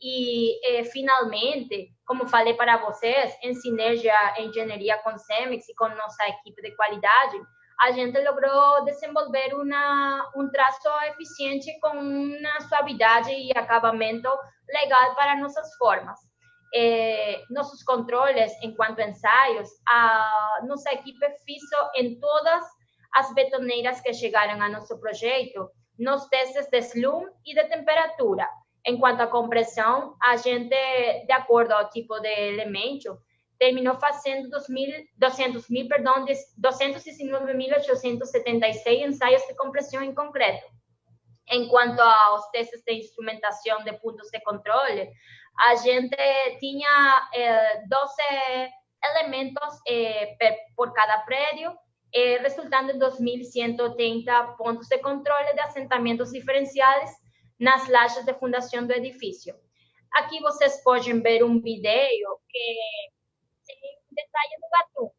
E, finalmente, como falei para vocês, em sinergia engenharia com CEMEX e com nossa equipe de qualidade, a gente logrou desenvolver um traço eficiente com uma suavidade e acabamento legal para nossas formas. Nossos controles, enquanto ensaios, a nossa equipe fez em todas as betoneiras que chegaram a nosso projeto, nos testes de slum e de temperatura. Enquanto a compressão, a gente, de acordo ao tipo de elemento, terminou fazendo 219.876 ensaios de compressão em concreto. Enquanto aos testes de instrumentação de pontos de controle, a gente tinha 12 elementos por cada prédio, resultando em 2.180 pontos de controle de assentamentos diferenciais nas lajes de fundação do edifício. Aqui vocês podem ver um vídeo que tem um detalhe do Gatún.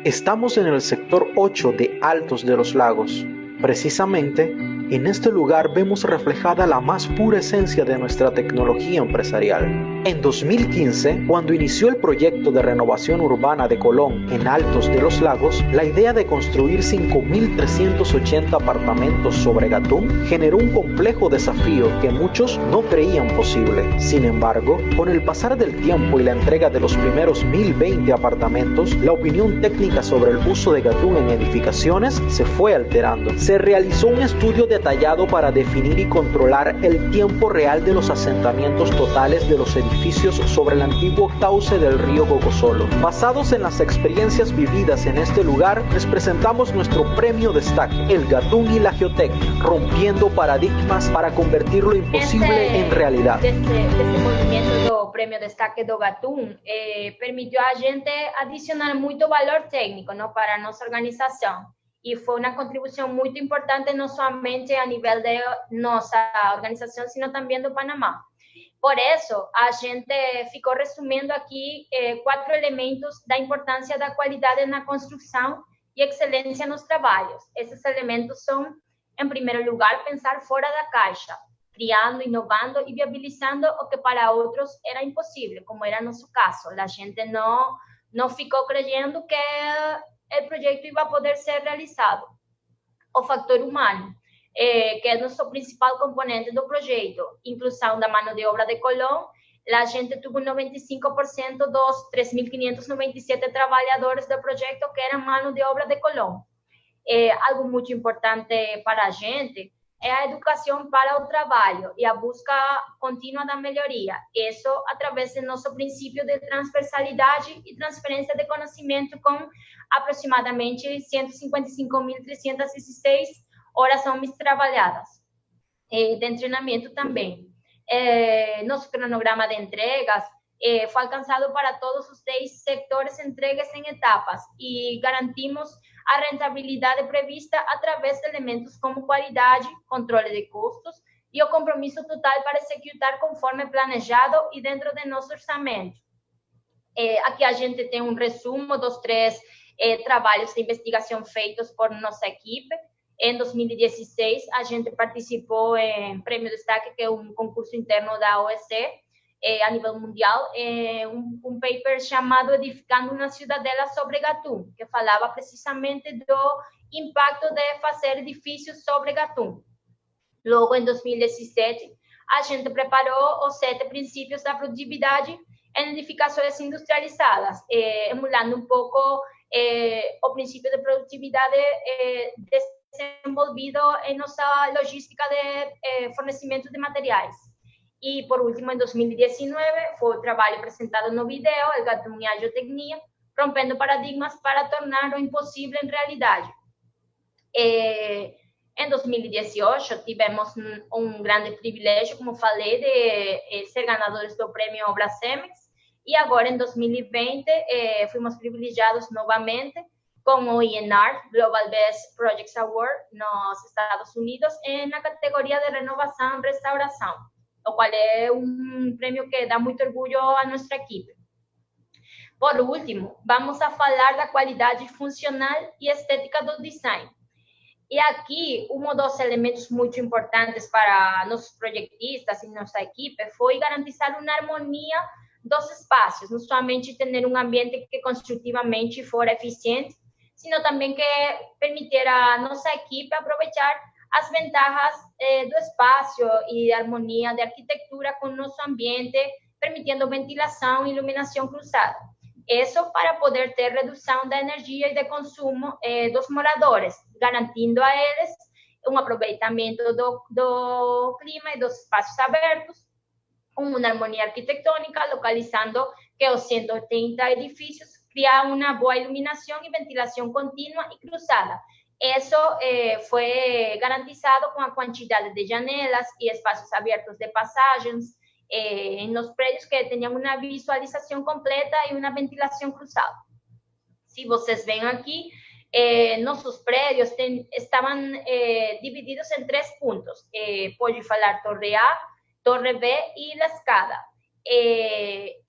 Estamos en el sector 8 de Altos de los Lagos. Precisamente, en este lugar vemos reflejada la más pura esencia de nuestra tecnología empresarial. En 2015, cuando inició el proyecto de renovación urbana de Colón en Altos de los Lagos, la idea de construir 5.380 apartamentos sobre Gatún generó un complejo desafío que muchos no creían posible. Sin embargo, con el pasar del tiempo y la entrega de los primeros 1.020 apartamentos, la opinión técnica sobre el uso de Gatún en edificaciones se fue alterando. Se realizó un estudio detallado para definir y controlar el tiempo real de los asentamientos totales de los edificios sobre el antiguo cauce del río Gocosolo. Basados en las experiencias vividas en este lugar, les presentamos nuestro premio Destaque, el Gatún y la geotecnia, rompiendo paradigmas para convertir lo imposible en realidad. Este movimento do Prêmio Destaque do Gatún permitiu a gente adicionar muito valor técnico, para a nossa organização. E foi uma contribuição muito importante, não somente a nível de nossa organização, sino também do Panamá. Por isso, a gente ficou resumindo aqui 4 elementos da importância da qualidade na construção e excelência nos trabalhos. Esses elementos são, em primeiro lugar, pensar fora da caixa, criando, inovando e viabilizando o que para outros era impossível, como era nosso caso. A gente não ficou crendo que o projeto ia poder ser realizado. O fator humano, que é nosso principal componente do projeto, inclusão da mão de obra de Colón. A gente teve 95% dos 3.597 trabalhadores do projeto que eram mão de obra de Colón. Algo muito importante para a gente é a educação para o trabalho e a busca contínua da melhoria. Isso através do nosso princípio de transversalidade e transferência de conhecimento, com aproximadamente 155.316 horas homens trabalhadas. De treinamento também. Nosso cronograma de entregas foi alcançado para todos os 10 setores entregues em etapas e garantimos a rentabilidade prevista através de elementos como qualidade, controle de custos e o compromisso total para executar conforme planejado e dentro de nosso orçamento. Aqui a gente tem um resumo dos 3 trabalhos de investigação feitos por nossa equipe. Em 2016, a gente participou em Prêmio Destaque, que é um concurso interno da OEC, a nível mundial, um paper chamado Edificando uma Cidadela sobre Gatún, que falava precisamente do impacto de fazer edifícios sobre Gatún. Logo, em 2017, a gente preparou os 7 princípios da produtividade em edificações industrializadas, emulando um pouco o princípio de produtividade desenvolvido em nossa logística de fornecimento de materiais. E, por último, em 2019, foi o trabalho apresentado no vídeo, El Gatún e a Geotecnia, rompendo paradigmas para tornar o impossível em realidade. Em 2018, tivemos um grande privilégio, como falei, de ser ganadores do prêmio Bracemex, e agora, em 2020, fomos privilegiados novamente com o INR, Global Best Projects Award, nos Estados Unidos, na categoria de renovação e restauração, o qual é um prêmio que dá muito orgulho à nossa equipe. Por último, vamos a falar da qualidade funcional e estética do design. E aqui, um dos elementos muito importantes para nossos projetistas e nossa equipe foi garantizar uma harmonia dos espaços, não somente ter um ambiente que construtivamente for eficiente, sino também que permitir a nossa equipe aproveitar as vantagens do espaço e a harmonia de arquitetura com o nosso ambiente, permitindo ventilação e iluminação cruzada. Isso para poder ter redução da energia e de consumo dos moradores, garantindo a eles um aproveitamento do clima e dos espaços abertos, com uma harmonia arquitetônica, localizando que os 180 edifícios criam uma boa iluminação e ventilação contínua e cruzada. Isso foi garantizado com a quantidade de janelas e espaços abertos de passagens nos prédios que tenham uma visualização completa e uma ventilação cruzada. Se vocês veem aqui, nossos prédios estavam divididos em 3 pontos. Pode falar Torre A, Torre B e La Escada.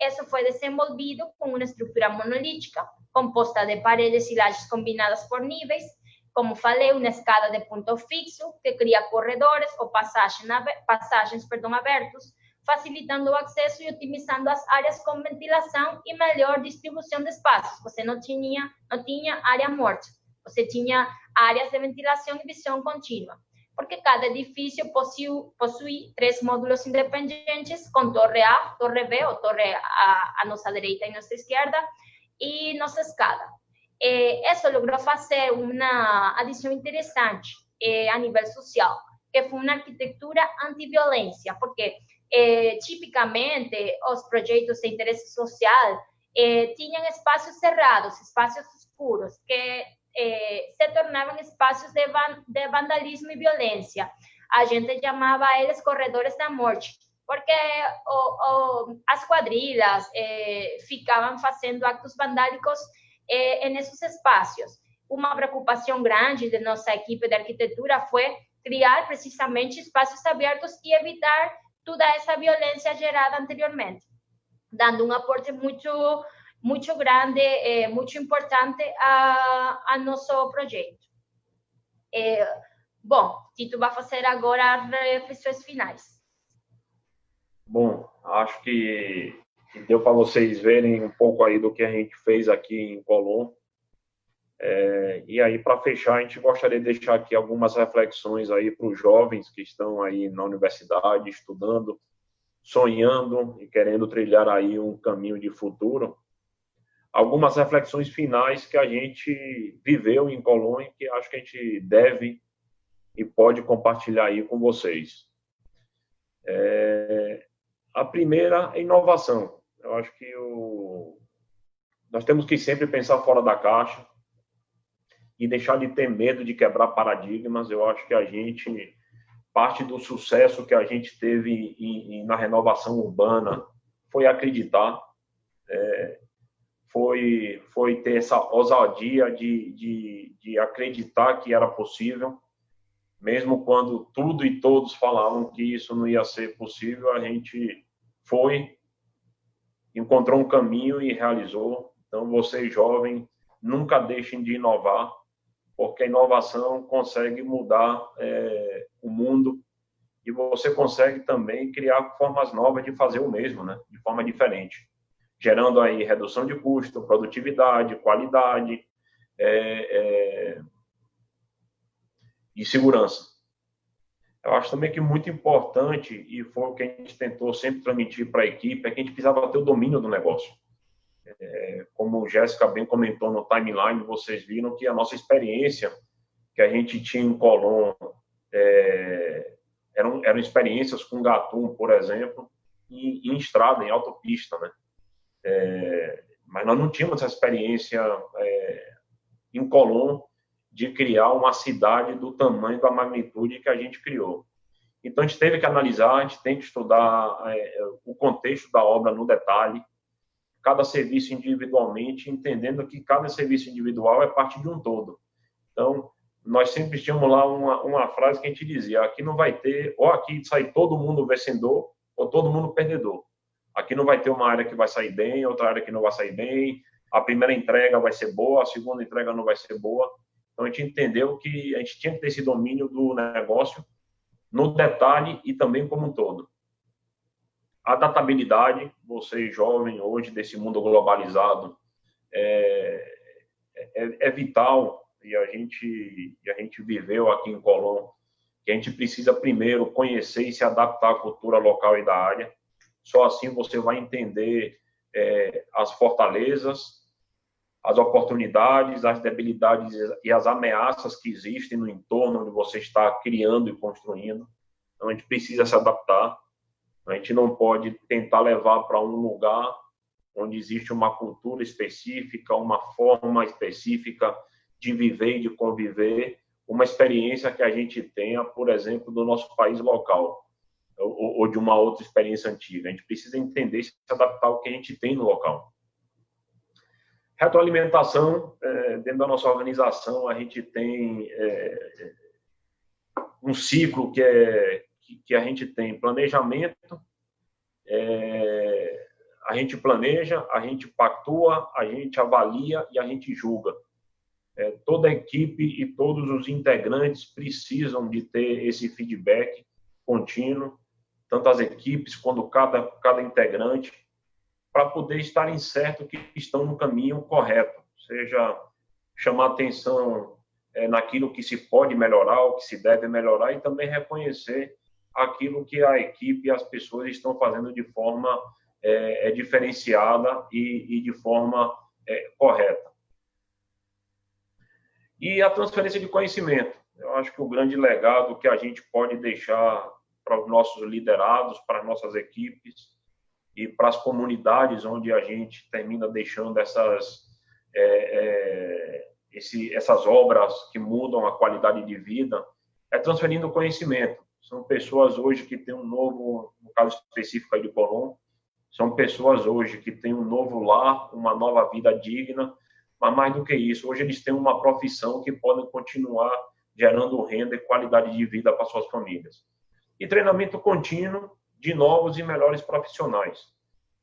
Isso foi desenvolvido com uma estrutura monolítica, composta de paredes e lajes combinadas por níveis, como falei, uma escada de ponto fixo, que cria corredores ou passagens abertos, facilitando o acesso e otimizando as áreas com ventilação e melhor distribuição de espaços. Você não tinha área morta, você tinha áreas de ventilação e visão contínua, porque cada edifício possui 3 módulos independentes, com torre A, torre B, ou torre à nossa direita e nossa esquerda, e nossa escada. Isso logrou fazer uma adição interessante a nível social, que foi uma arquitetura anti-violência, porque tipicamente os projetos de interesse social tinham espaços cerrados, espaços escuros, que se tornavam espaços de vandalismo e violência. A gente chamava eles corredores da morte, porque as quadrilhas ficavam fazendo actos vandálicos nesses espaços. Uma preocupação grande de nossa equipe de arquitetura foi criar precisamente espaços abertos e evitar toda essa violência gerada anteriormente, dando um aporte muito grande, muito importante a nosso projeto. Bom, Tito vai fazer agora as reflexões finais. Bom, acho que deu para vocês verem um pouco aí do que a gente fez aqui em Colón. E aí, para fechar, a gente gostaria de deixar aqui algumas reflexões aí para os jovens que estão aí na universidade, estudando, sonhando e querendo trilhar aí um caminho de futuro. Algumas reflexões finais que a gente viveu em Colón e que acho que a gente deve e pode compartilhar aí com vocês. A primeira é inovação. Eu acho que nós temos que sempre pensar fora da caixa e deixar de ter medo de quebrar paradigmas. Eu acho que parte do sucesso que a gente teve na renovação urbana foi acreditar, foi ter essa ousadia de acreditar que era possível, mesmo quando tudo e todos falavam que isso não ia ser possível, a gente foi, encontrou um caminho e realizou. Então, vocês jovens, nunca deixem de inovar, porque a inovação consegue mudar o mundo e você consegue também criar formas novas de fazer o mesmo, né? De forma diferente, gerando aí redução de custo, produtividade, qualidade e segurança. Eu acho também que muito importante, e foi o que a gente tentou sempre transmitir para a equipe, é que a gente precisava ter o domínio do negócio. Como a Jéssica bem comentou no timeline, vocês viram que a nossa experiência que a gente tinha em Colón eram experiências com Gatoum, por exemplo, em estrada, em autopista, né? Mas nós não tínhamos essa experiência em Colón de criar uma cidade do tamanho, da magnitude que a gente criou. Então, a gente teve que analisar, a gente tem que estudar o contexto da obra no detalhe, cada serviço individualmente, entendendo que cada serviço individual é parte de um todo. Então, nós sempre tínhamos lá uma frase que a gente dizia, aqui não vai ter, ou aqui sai todo mundo vencedor, ou todo mundo perdedor. Aqui não vai ter uma área que vai sair bem, outra área que não vai sair bem, a primeira entrega vai ser boa, a segunda entrega não vai ser boa. Então, a gente entendeu que a gente tinha que ter esse domínio do negócio no detalhe e também como um todo. A adaptabilidade, vocês jovens hoje desse mundo globalizado, é vital, e a gente viveu aqui em Colón, que a gente precisa primeiro conhecer e se adaptar à cultura local e da área. Só assim você vai entender as fortalezas, as oportunidades, as debilidades e as ameaças que existem no entorno onde você está criando e construindo. Então, a gente precisa se adaptar. A gente não pode tentar levar para um lugar onde existe uma cultura específica, uma forma específica de viver e de conviver, uma experiência que a gente tenha, por exemplo, do nosso país local, ou de uma outra experiência antiga. A gente precisa entender e se adaptar ao que a gente tem no local. Retroalimentação, dentro da nossa organização, a gente tem um ciclo que a gente tem planejamento, a gente planeja, a gente pactua, a gente avalia e a gente julga. Toda a equipe e todos os integrantes precisam de ter esse feedback contínuo, tanto as equipes quanto cada integrante, para poder estarem certos que estão no caminho correto, seja chamar atenção naquilo que se pode melhorar, o que se deve melhorar, e também reconhecer aquilo que a equipe e as pessoas estão fazendo de forma diferenciada e de forma correta. E a transferência de conhecimento. Eu acho que o grande legado que a gente pode deixar para os nossos liderados, para as nossas equipes, e para as comunidades onde a gente termina deixando essas obras que mudam a qualidade de vida, é transferindo conhecimento. São pessoas hoje que têm no caso específico aí de Colón, são pessoas hoje que têm um novo lar, uma nova vida digna, mas mais do que isso, hoje eles têm uma profissão que podem continuar gerando renda e qualidade de vida para suas famílias. E treinamento contínuo de novos e melhores profissionais.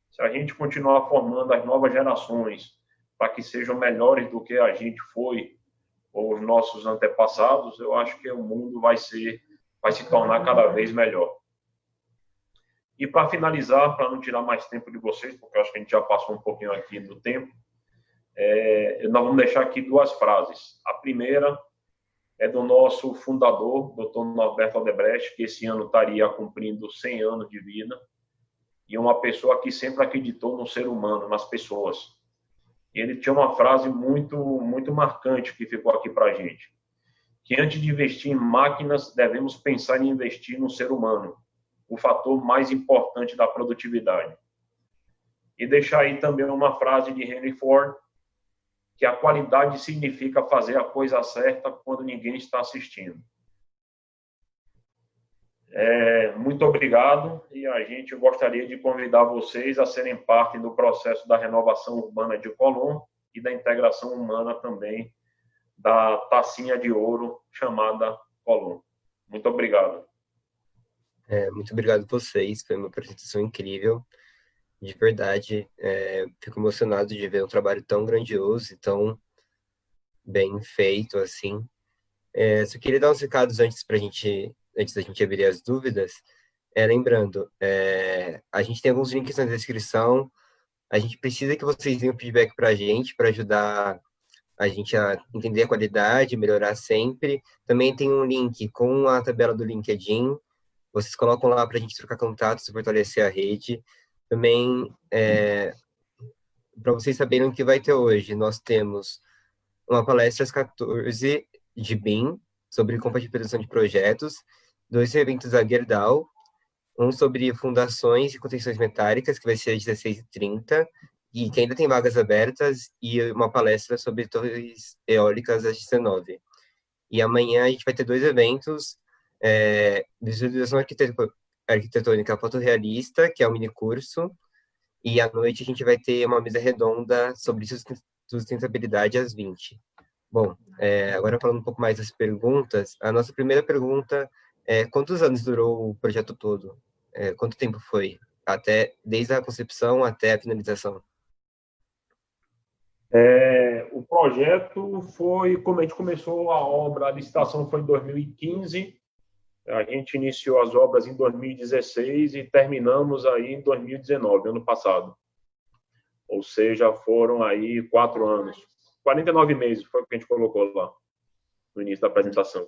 Se a gente continuar formando as novas gerações para que sejam melhores do que a gente foi ou os nossos antepassados, eu acho que o mundo vai se tornar cada vez melhor. E para finalizar, para não tirar mais tempo de vocês, porque eu acho que a gente já passou um pouquinho aqui do tempo, nós vamos deixar aqui duas frases. A primeira é do nosso fundador, Dr. Norberto Odebrecht, que esse ano estaria cumprindo 100 anos de vida, e uma pessoa que sempre acreditou no ser humano, nas pessoas. E ele tinha uma frase muito, muito marcante que ficou aqui para a gente, que antes de investir em máquinas, devemos pensar em investir no ser humano, o fator mais importante da produtividade. E deixar aí também uma frase de Henry Ford, que a qualidade significa fazer a coisa certa quando ninguém está assistindo. Muito obrigado, e a gente gostaria de convidar vocês a serem parte do processo da renovação urbana de Colón e da integração humana também da tacinha de ouro chamada Colón. Muito obrigado. Muito obrigado a vocês, foi uma apresentação incrível, de verdade. Fico emocionado de ver um trabalho tão grandioso e tão bem feito, assim. Só queria dar uns recados antes da gente abrir as dúvidas. Lembrando, a gente tem alguns links na descrição. A gente precisa que vocês deem um feedback para a gente, para ajudar a gente a entender a qualidade, melhorar sempre. Também tem um link com a tabela do LinkedIn. Vocês colocam lá para a gente trocar contatos e fortalecer a rede. Também, para vocês saberem o que vai ter hoje, nós temos uma palestra às 14 de BIM, sobre compatibilização de projetos, 2 eventos da Gerdau, um sobre fundações e contenções metálicas, que vai ser às 16h30, e que ainda tem vagas abertas, e uma palestra sobre torres eólicas às 19h. E amanhã a gente vai ter 2 eventos, visualização arquitetônica fotorrealista, que é um mini curso, e à noite a gente vai ter uma mesa redonda sobre sustentabilidade às 20h. Bom, agora falando um pouco mais das perguntas, a nossa primeira pergunta é: quantos anos durou o projeto todo? Quanto tempo foi? Desde a concepção até a finalização? O projeto foi, como a gente começou a obra, a licitação foi em 2015, a gente iniciou as obras em 2016 e terminamos aí em 2019, ano passado. Ou seja, foram aí 4 anos. 49 meses foi o que a gente colocou lá no início da apresentação.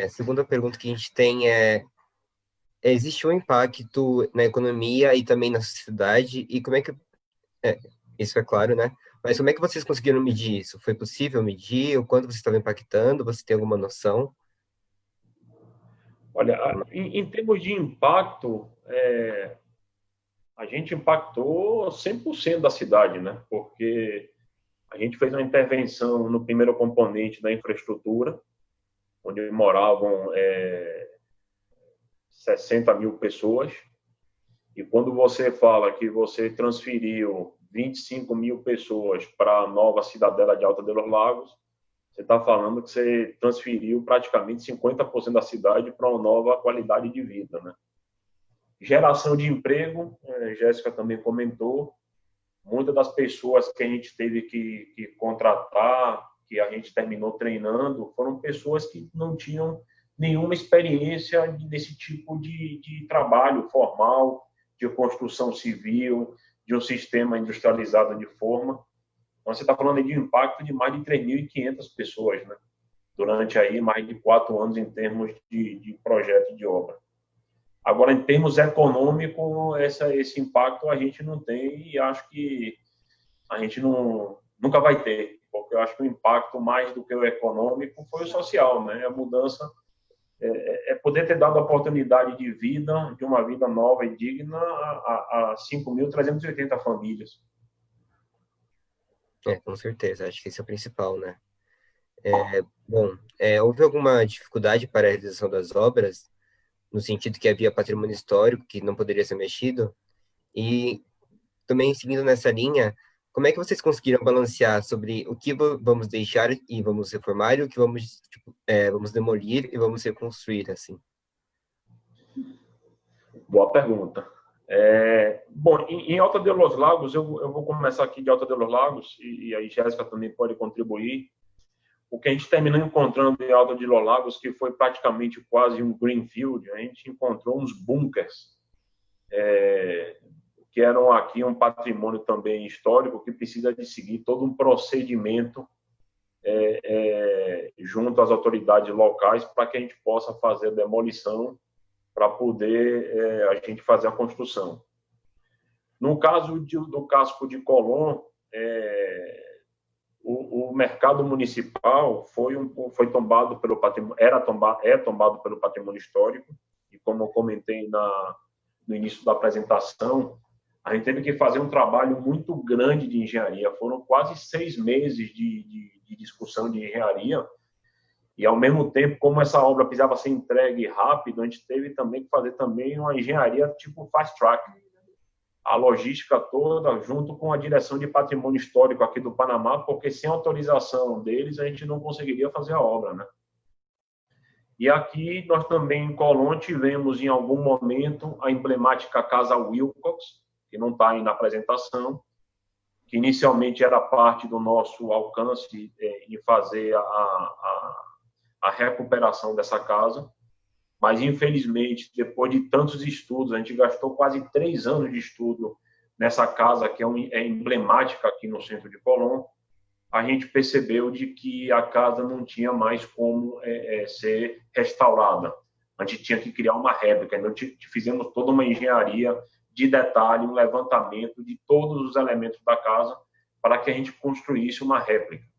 A segunda pergunta que a gente tem existe um impacto na economia e também na sociedade, e como é que... isso é claro, né? Mas como é que vocês conseguiram medir isso? Foi possível medir? O quanto vocês estavam impactando? Você tem alguma noção? Olha, em termos de impacto, a gente impactou 100% da cidade, né? Porque a gente fez uma intervenção no primeiro componente da infraestrutura, onde moravam 60 mil pessoas. E quando você fala que você transferiu 25 mil pessoas para a nova cidadela de Alta de los Lagos, você está falando que você transferiu praticamente 50% da cidade para uma nova qualidade de vida, né? Geração de emprego, Jéssica também comentou, muitas das pessoas que a gente teve que contratar, que a gente terminou treinando, foram pessoas que não tinham nenhuma experiência desse tipo de trabalho formal, de construção civil, de um sistema industrializado de forma. Então, você está falando aí de um impacto de mais de 3.500 pessoas, né? Durante aí mais de 4 anos em termos de projeto de obra. Agora, em termos econômicos, esse impacto a gente não tem e acho que a gente nunca vai ter, porque eu acho que o impacto mais do que o econômico foi o social, né? A mudança poder ter dado a oportunidade de vida, de uma vida nova e digna a 5.380 famílias. Com certeza, acho que esse é o principal, né? Bom, houve alguma dificuldade para a realização das obras, no sentido que havia patrimônio histórico que não poderia ser mexido? E também, seguindo nessa linha, como é que vocês conseguiram balancear sobre o que vamos deixar e vamos reformar e o que vamos demolir e vamos reconstruir, assim? Boa pergunta. Bom, em Alta de los Lagos, eu vou começar aqui de Alta de los Lagos, e aí Jéssica também pode contribuir. O que a gente terminou encontrando em Alta de los Lagos, que foi praticamente quase um greenfield, a gente encontrou uns bunkers, que eram aqui um patrimônio também histórico, que precisa de seguir todo um procedimento junto às autoridades locais para que a gente possa fazer a demolição para poder a gente fazer a construção. No caso do casco de Colón, o mercado municipal foi tombado pelo patrimônio, é tombado pelo patrimônio histórico, e como eu comentei no início da apresentação, a gente teve que fazer um trabalho muito grande de engenharia. Foram quase 6 meses de discussão de engenharia, E, ao mesmo tempo, como essa obra precisava ser entregue rápido, a gente teve também que fazer também uma engenharia tipo fast track. A logística toda, junto com a direção de patrimônio histórico aqui do Panamá, porque sem autorização deles, a gente não conseguiria fazer a obra, né? E aqui, nós também, em Colón, tivemos, em algum momento, a emblemática Casa Wilcox, que não está aí na apresentação, que inicialmente era parte do nosso alcance em fazer a recuperação dessa casa, mas, infelizmente, depois de tantos estudos, a gente gastou quase 3 anos de estudo nessa casa, que é emblemática aqui no centro de Colón, a gente percebeu de que a casa não tinha mais como ser restaurada. A gente tinha que criar uma réplica, então fizemos toda uma engenharia de detalhe, um levantamento de todos os elementos da casa para que a gente construísse uma réplica.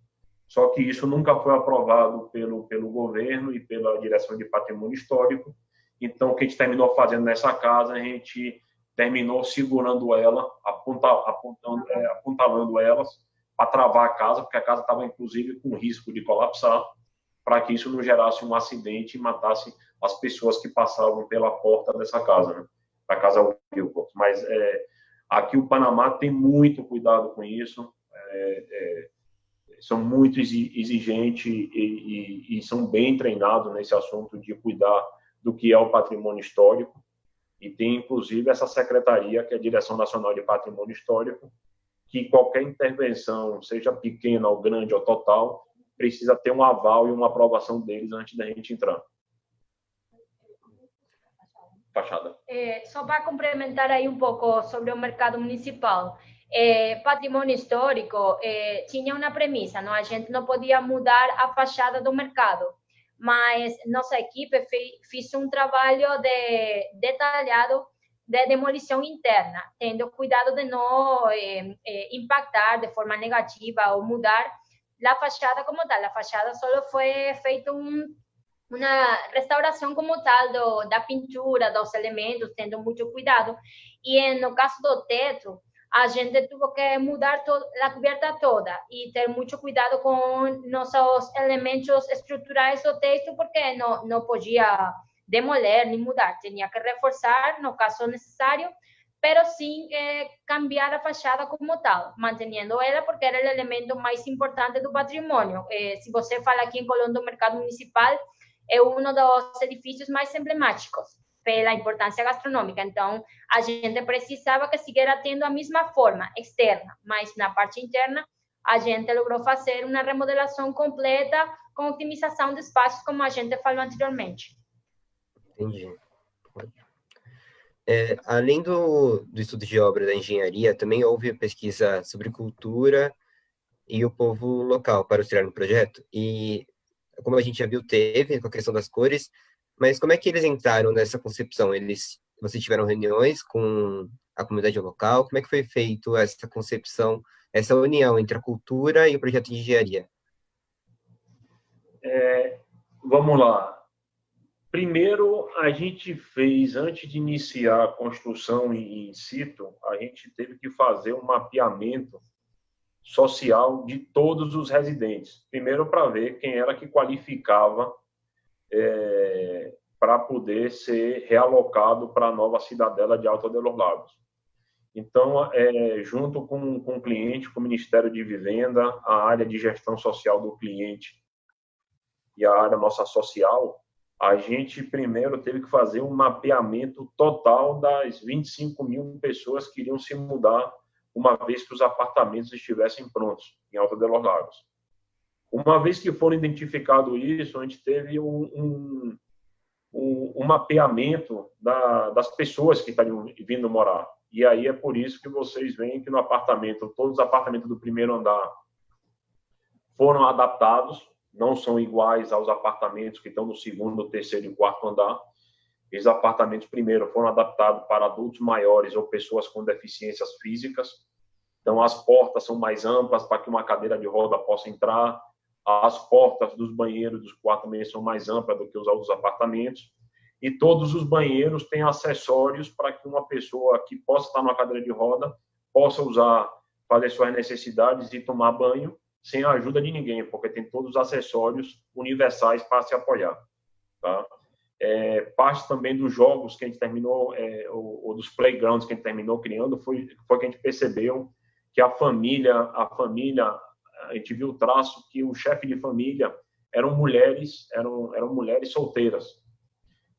Só que isso nunca foi aprovado pelo governo e pela direção de patrimônio histórico. Então, o que a gente terminou fazendo nessa casa, a gente terminou segurando ela, apuntalando elas para travar a casa, porque a casa estava, inclusive, com risco de colapsar, para que isso não gerasse um acidente e matasse as pessoas que passavam pela porta dessa casa, né? Da Casa Wilcox. Mas aqui o Panamá tem muito cuidado com isso, são muito exigentes e são bem treinados nesse assunto de cuidar do que é o patrimônio histórico. E tem, inclusive, essa secretaria, que é a Direção Nacional de Patrimônio Histórico, que qualquer intervenção, seja pequena ou grande ou total, precisa ter um aval e uma aprovação deles antes da gente entrar. Fachada. Só para complementar aí um pouco sobre o mercado municipal. Patrimônio histórico tinha uma premissa, não? A gente não podia mudar a fachada do mercado, mas nossa equipe fez um trabalho detalhado de demolição interna, tendo cuidado de não impactar de forma negativa ou mudar a fachada como tal. A fachada só foi feita uma restauração como tal da pintura, dos elementos, tendo muito cuidado. E no caso do teto, a gente teve que mudar a coberta toda e ter muito cuidado com nossos elementos estruturais do teto, porque não podia demoler nem mudar, tinha que reforçar no caso necessário, pero sim cambiar a fachada como tal, mantendo ela porque era o elemento mais importante do patrimônio. Se você fala aqui em Colón do mercado municipal, é um dos edifícios mais emblemáticos pela importância gastronômica. Então, a gente precisava que seguisse tendo a mesma forma externa, mas na parte interna, a gente logrou fazer uma remodelação completa com otimização de espaços, como a gente falou anteriormente. Entendi. Além do estudo de obra da engenharia, também houve pesquisa sobre cultura e o povo local para auxiliar no projeto. E, como a gente já viu, teve com a questão das cores, mas como é que eles entraram nessa concepção? Vocês tiveram reuniões com a comunidade local? Como é que foi feito essa concepção, essa união entre a cultura e o projeto de engenharia? Vamos lá. Primeiro, a gente fez, antes de iniciar a construção in situ, a gente teve que fazer um mapeamento social de todos os residentes. Primeiro, para ver quem era que qualificava para poder ser realocado para a nova cidadela de Alto de los Lagos. Então, junto com o cliente, com o Ministério de Vivenda, a área de gestão social do cliente e a área nossa social, a gente primeiro teve que fazer um mapeamento total das 25 mil pessoas que iriam se mudar uma vez que os apartamentos estivessem prontos em Alto de los Lagos. Uma vez que foram identificado isso, a gente teve um mapeamento das pessoas que estariam vindo morar. E aí é por isso que vocês veem que no apartamento, todos os apartamentos do primeiro andar foram adaptados, não são iguais aos apartamentos que estão no segundo, terceiro e quarto andar. Esses apartamentos, primeiro, foram adaptados para adultos maiores ou pessoas com deficiências físicas. Então, as portas são mais amplas para que uma cadeira de roda possa entrar. As portas dos banheiros dos quartos também são mais amplas do que os outros apartamentos. E todos os banheiros têm acessórios para que uma pessoa que possa estar numa cadeira de roda possa usar, fazer suas necessidades e tomar banho. sem a ajuda de ninguém, porque tem todos os acessórios universais para se apoiar. Tá? Parte também dos jogos que a gente terminou, ou dos playgrounds que a gente terminou criando, foi que a gente percebeu que a família, a gente viu o traço que o chefe de família eram mulheres solteiras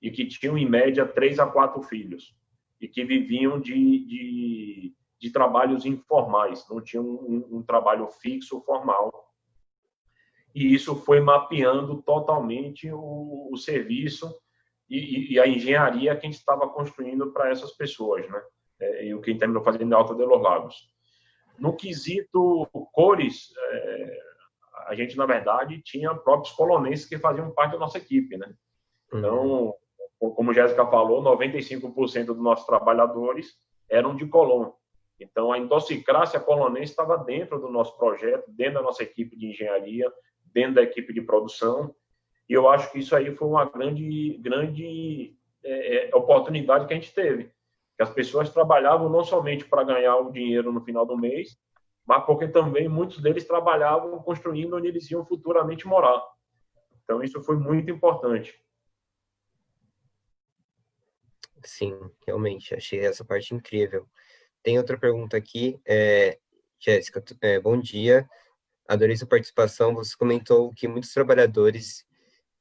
e que tinham, em média, 3 a 4 filhos e que viviam de trabalhos informais, não tinham um trabalho fixo, formal. E isso foi mapeando totalmente o serviço e a engenharia que a gente estava construindo para essas pessoas, né? E o que a gente terminou fazendo em Alta de Los Lagos. No quesito cores, a gente, na verdade, tinha próprios polonenses que faziam parte da nossa equipe, né? Então, como a Jéssica falou, 95% dos nossos trabalhadores eram de Colón. Então, a endocicrácia polonesa estava dentro do nosso projeto, dentro da nossa equipe de engenharia, dentro da equipe de produção, e eu acho que isso aí foi uma grande oportunidade que a gente teve, que as pessoas trabalhavam não somente para ganhar o dinheiro no final do mês, mas porque também muitos deles trabalhavam construindo onde eles iam futuramente morar. Então, isso foi muito importante. Sim, realmente, achei essa parte incrível. Tem outra pergunta aqui, Jéssica, bom dia, adorei sua participação. Você comentou que muitos trabalhadores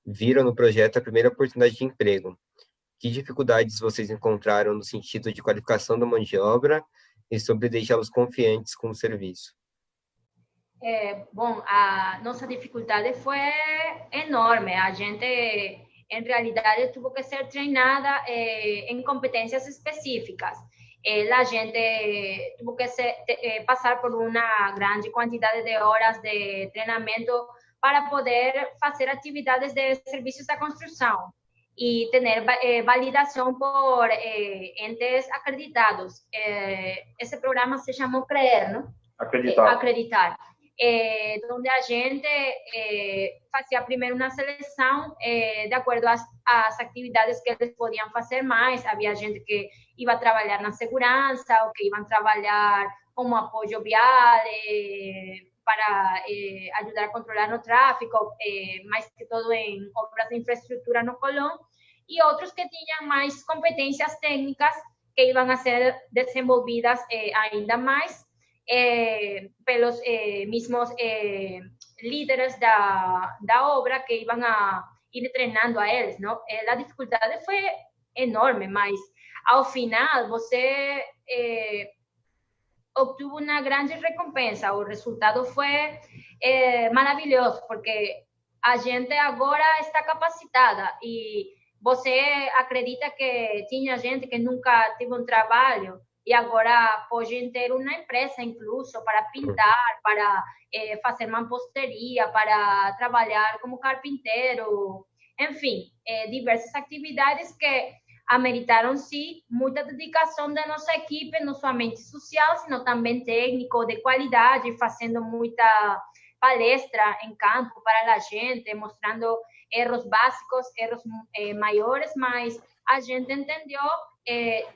viram no projeto a primeira oportunidade de emprego. Que dificuldades vocês encontraram no sentido de qualificação da mão de obra e sobre deixá-los confiantes com o serviço? Bom, a nossa dificuldade foi enorme. A gente, em realidade, teve que ser treinada em competências específicas. A gente teve que passar por uma grande quantidade de horas de treinamento para poder fazer atividades de serviços da construção e ter validação por entes acreditados. Esse programa se chamou CREER, não? Acreditar. Onde a gente fazia primeiro uma seleção de acordo às atividades que eles podiam fazer mais. Havia gente que ia trabalhar na segurança, ou que iam trabalhar como apoio vial, para ajudar a controlar o tráfego, mais que todo em obras de infraestrutura no Colón, e outros que tinham mais competências técnicas que iam a ser desenvolvidas ainda mais pelos mismos líderes da obra, que iam a ir treinando a eles, não? A dificuldade foi enorme, mas ao final você obtuvo uma grande recompensa. O resultado foi maravilhoso, porque a gente agora está capacitada e você acredita que tinha gente que nunca teve um trabalho e agora pode ter uma empresa incluso para pintar, para fazer mamposteria, para trabalhar como carpinteiro, enfim, diversas atividades que ameritaram, sim, muita dedicação da nossa equipe, não somente social, sino também técnico, de qualidade, fazendo muita palestra em campo para a gente, mostrando erros básicos, erros maiores, mas a gente entendeu,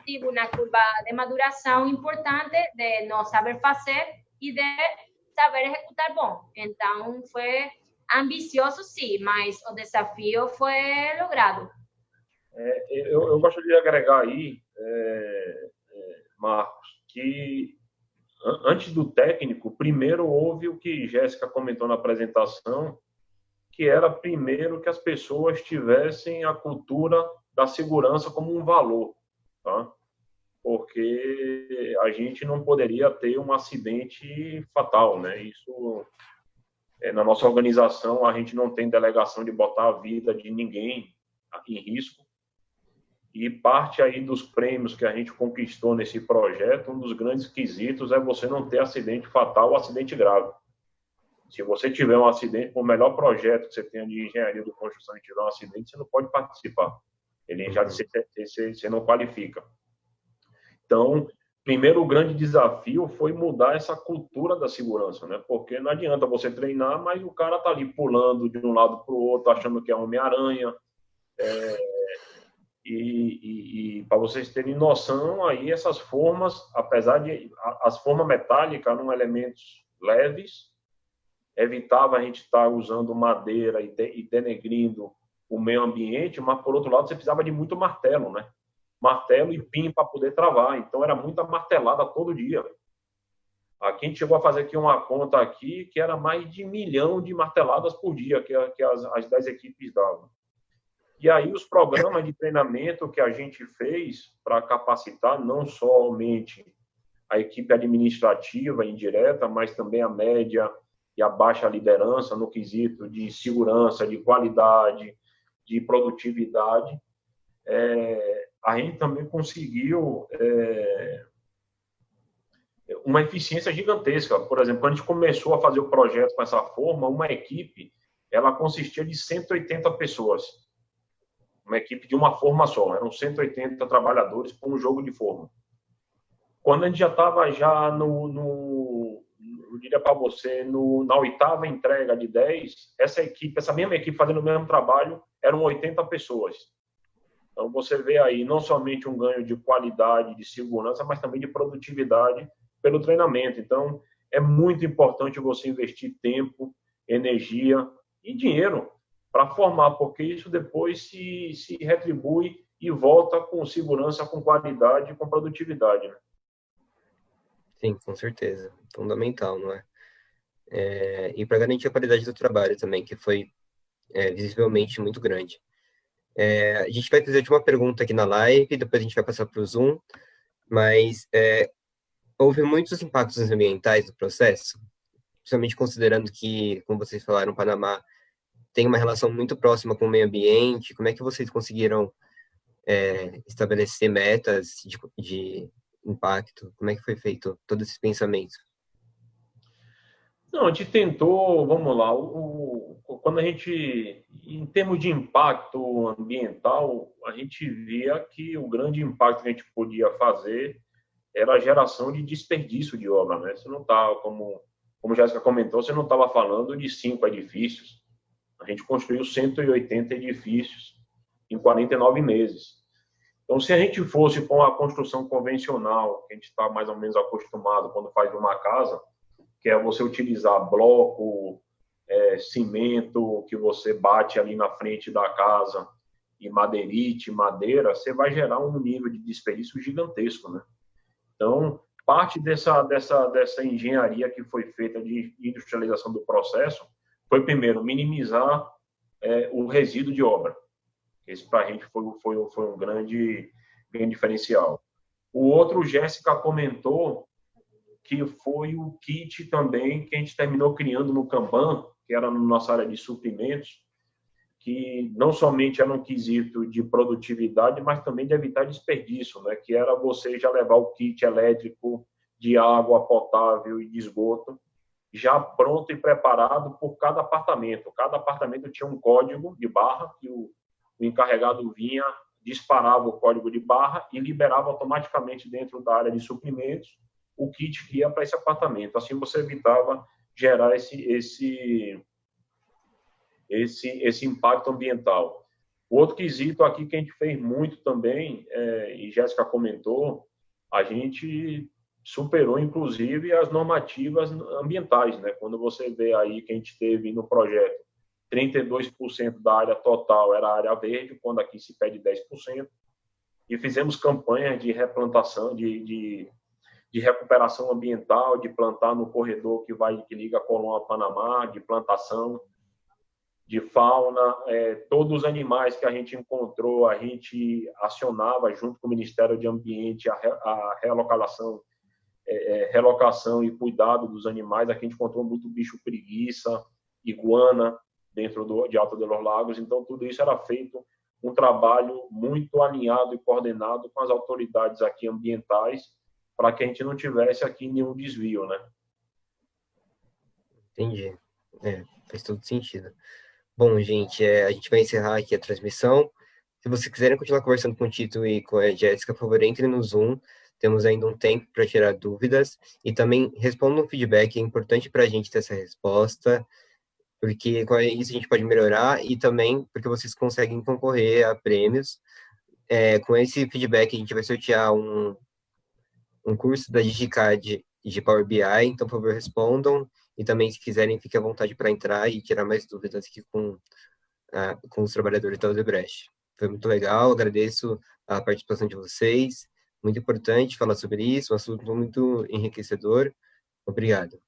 tive uma curva de maduração importante de não saber fazer e de saber executar bom. Então, foi ambicioso, sim, mas o desafio foi logrado. Eu gostaria de agregar aí, Marcos, que antes do técnico, primeiro houve o que Jéssica comentou na apresentação, que era primeiro que as pessoas tivessem a cultura da segurança como um valor, tá? Porque a gente não poderia ter um acidente fatal, né? Isso, na nossa organização, a gente não tem delegação de botar a vida de ninguém em risco. E parte aí dos prêmios que a gente conquistou nesse projeto, um dos grandes quesitos é você não ter acidente fatal ou acidente grave. Se você tiver um acidente, por melhor projeto que você tenha de engenharia de construção e tiver um acidente, você não pode participar. Ele já você não qualifica. Então, primeiro, o grande desafio foi mudar essa cultura da segurança, né? Porque não adianta você treinar, mas o cara tá ali pulando de um lado para o outro, achando que é Homem-Aranha. E para vocês terem noção, aí essas formas, apesar de as formas metálicas eram elementos leves, evitava a gente estar usando madeira e denegrindo o meio ambiente, mas, por outro lado, você precisava de muito martelo, né? Martelo e pin para poder travar. Então, era muita martelada todo dia. Aqui a gente chegou a fazer aqui uma conta aqui que era mais de 1 milhão de marteladas por dia que as 10 equipes davam. E aí os programas de treinamento que a gente fez para capacitar não somente a equipe administrativa indireta, mas também a média e a baixa liderança no quesito de segurança, de qualidade, de produtividade, a gente também conseguiu uma eficiência gigantesca. Por exemplo, quando a gente começou a fazer o projeto com essa forma, uma equipe, ela consistia de 180 pessoas. Uma equipe de uma forma só. Eram 180 trabalhadores por um jogo de forma. Quando a gente já estava eu diria para você, na 8ª entrega de 10, essa mesma equipe fazendo o mesmo trabalho, eram 80 pessoas. Então, você vê aí não somente um ganho de qualidade, de segurança, mas também de produtividade pelo treinamento. Então, é muito importante você investir tempo, energia e dinheiro para formar, porque isso depois se retribui e volta com segurança, com qualidade, com produtividade. Né? Sim, com certeza. Fundamental, não é? E para garantir a qualidade do trabalho também, que foi visivelmente muito grande. A gente vai fazer uma pergunta aqui na live, depois a gente vai passar para o Zoom, mas houve muitos impactos ambientais no processo, principalmente considerando que, como vocês falaram, o Panamá tem uma relação muito próxima com o meio ambiente. Como é que vocês conseguiram estabelecer metas de impacto? Como é que foi feito todo esse pensamento? Não, a gente tentou, vamos lá, quando a gente, em termos de impacto ambiental, a gente via que o grande impacto que a gente podia fazer era a geração de desperdício de obra, né? Você não está, como a Jéssica comentou, você não estava falando de 5 edifícios. A gente construiu 180 edifícios em 49 meses. Então, se a gente fosse com a construção convencional, que a gente está mais ou menos acostumado quando faz uma casa, que é você utilizar bloco, cimento, que você bate ali na frente da casa, e madeirite, madeira, você vai gerar um nível de desperdício gigantesco, né? Então, parte dessa engenharia que foi feita de industrialização do processo foi, primeiro, minimizar o resíduo de obra. Esse, para a gente, foi um grande diferencial. O outro, Jéssica comentou, que foi o kit também que a gente terminou criando no Kanban, que era na nossa área de suprimentos, que não somente era um quesito de produtividade, mas também de evitar desperdício, né? Que era você já levar o kit elétrico de água potável e de esgoto, já pronto e preparado por cada apartamento. Cada apartamento tinha um código de barra, que o encarregado vinha, disparava o código de barra e liberava automaticamente dentro da área de suprimentos o kit que ia para esse apartamento. Assim você evitava gerar esse impacto ambiental. O outro quesito aqui que a gente fez muito também, e Jéssica comentou, a gente superou, inclusive, as normativas ambientais, né? Quando você vê aí que a gente teve no projeto 32% da área total era área verde, quando aqui se pede 10%, e fizemos campanhas de replantação, de recuperação ambiental, de plantar no corredor que liga Colón a Panamá, de plantação, de fauna, todos os animais que a gente encontrou, a gente acionava junto com o Ministério de Ambiente a relocação e cuidado dos animais. Aqui a gente encontrou muito bicho preguiça, iguana, dentro de Alto de los Lagos. Então, tudo isso era feito um trabalho muito alinhado e coordenado com as autoridades aqui ambientais, para que a gente não tivesse aqui nenhum desvio, né? Entendi. Faz todo sentido. Bom, gente, a gente vai encerrar aqui a transmissão. Se vocês quiserem continuar conversando com o Tito e com a Jéssica, por favor, entre no Zoom. Temos ainda um tempo para tirar dúvidas. E também respondam um feedback. É importante para a gente ter essa resposta, porque com isso a gente pode melhorar e também porque vocês conseguem concorrer a prêmios. Com esse feedback, a gente vai sortear um curso da DigiCAD de Power BI. Então, por favor, respondam. E também, se quiserem, fiquem à vontade para entrar e tirar mais dúvidas aqui com os trabalhadores da Odebrecht. Foi muito legal, agradeço a participação de vocês. Muito importante falar sobre isso, um assunto muito enriquecedor. Obrigado.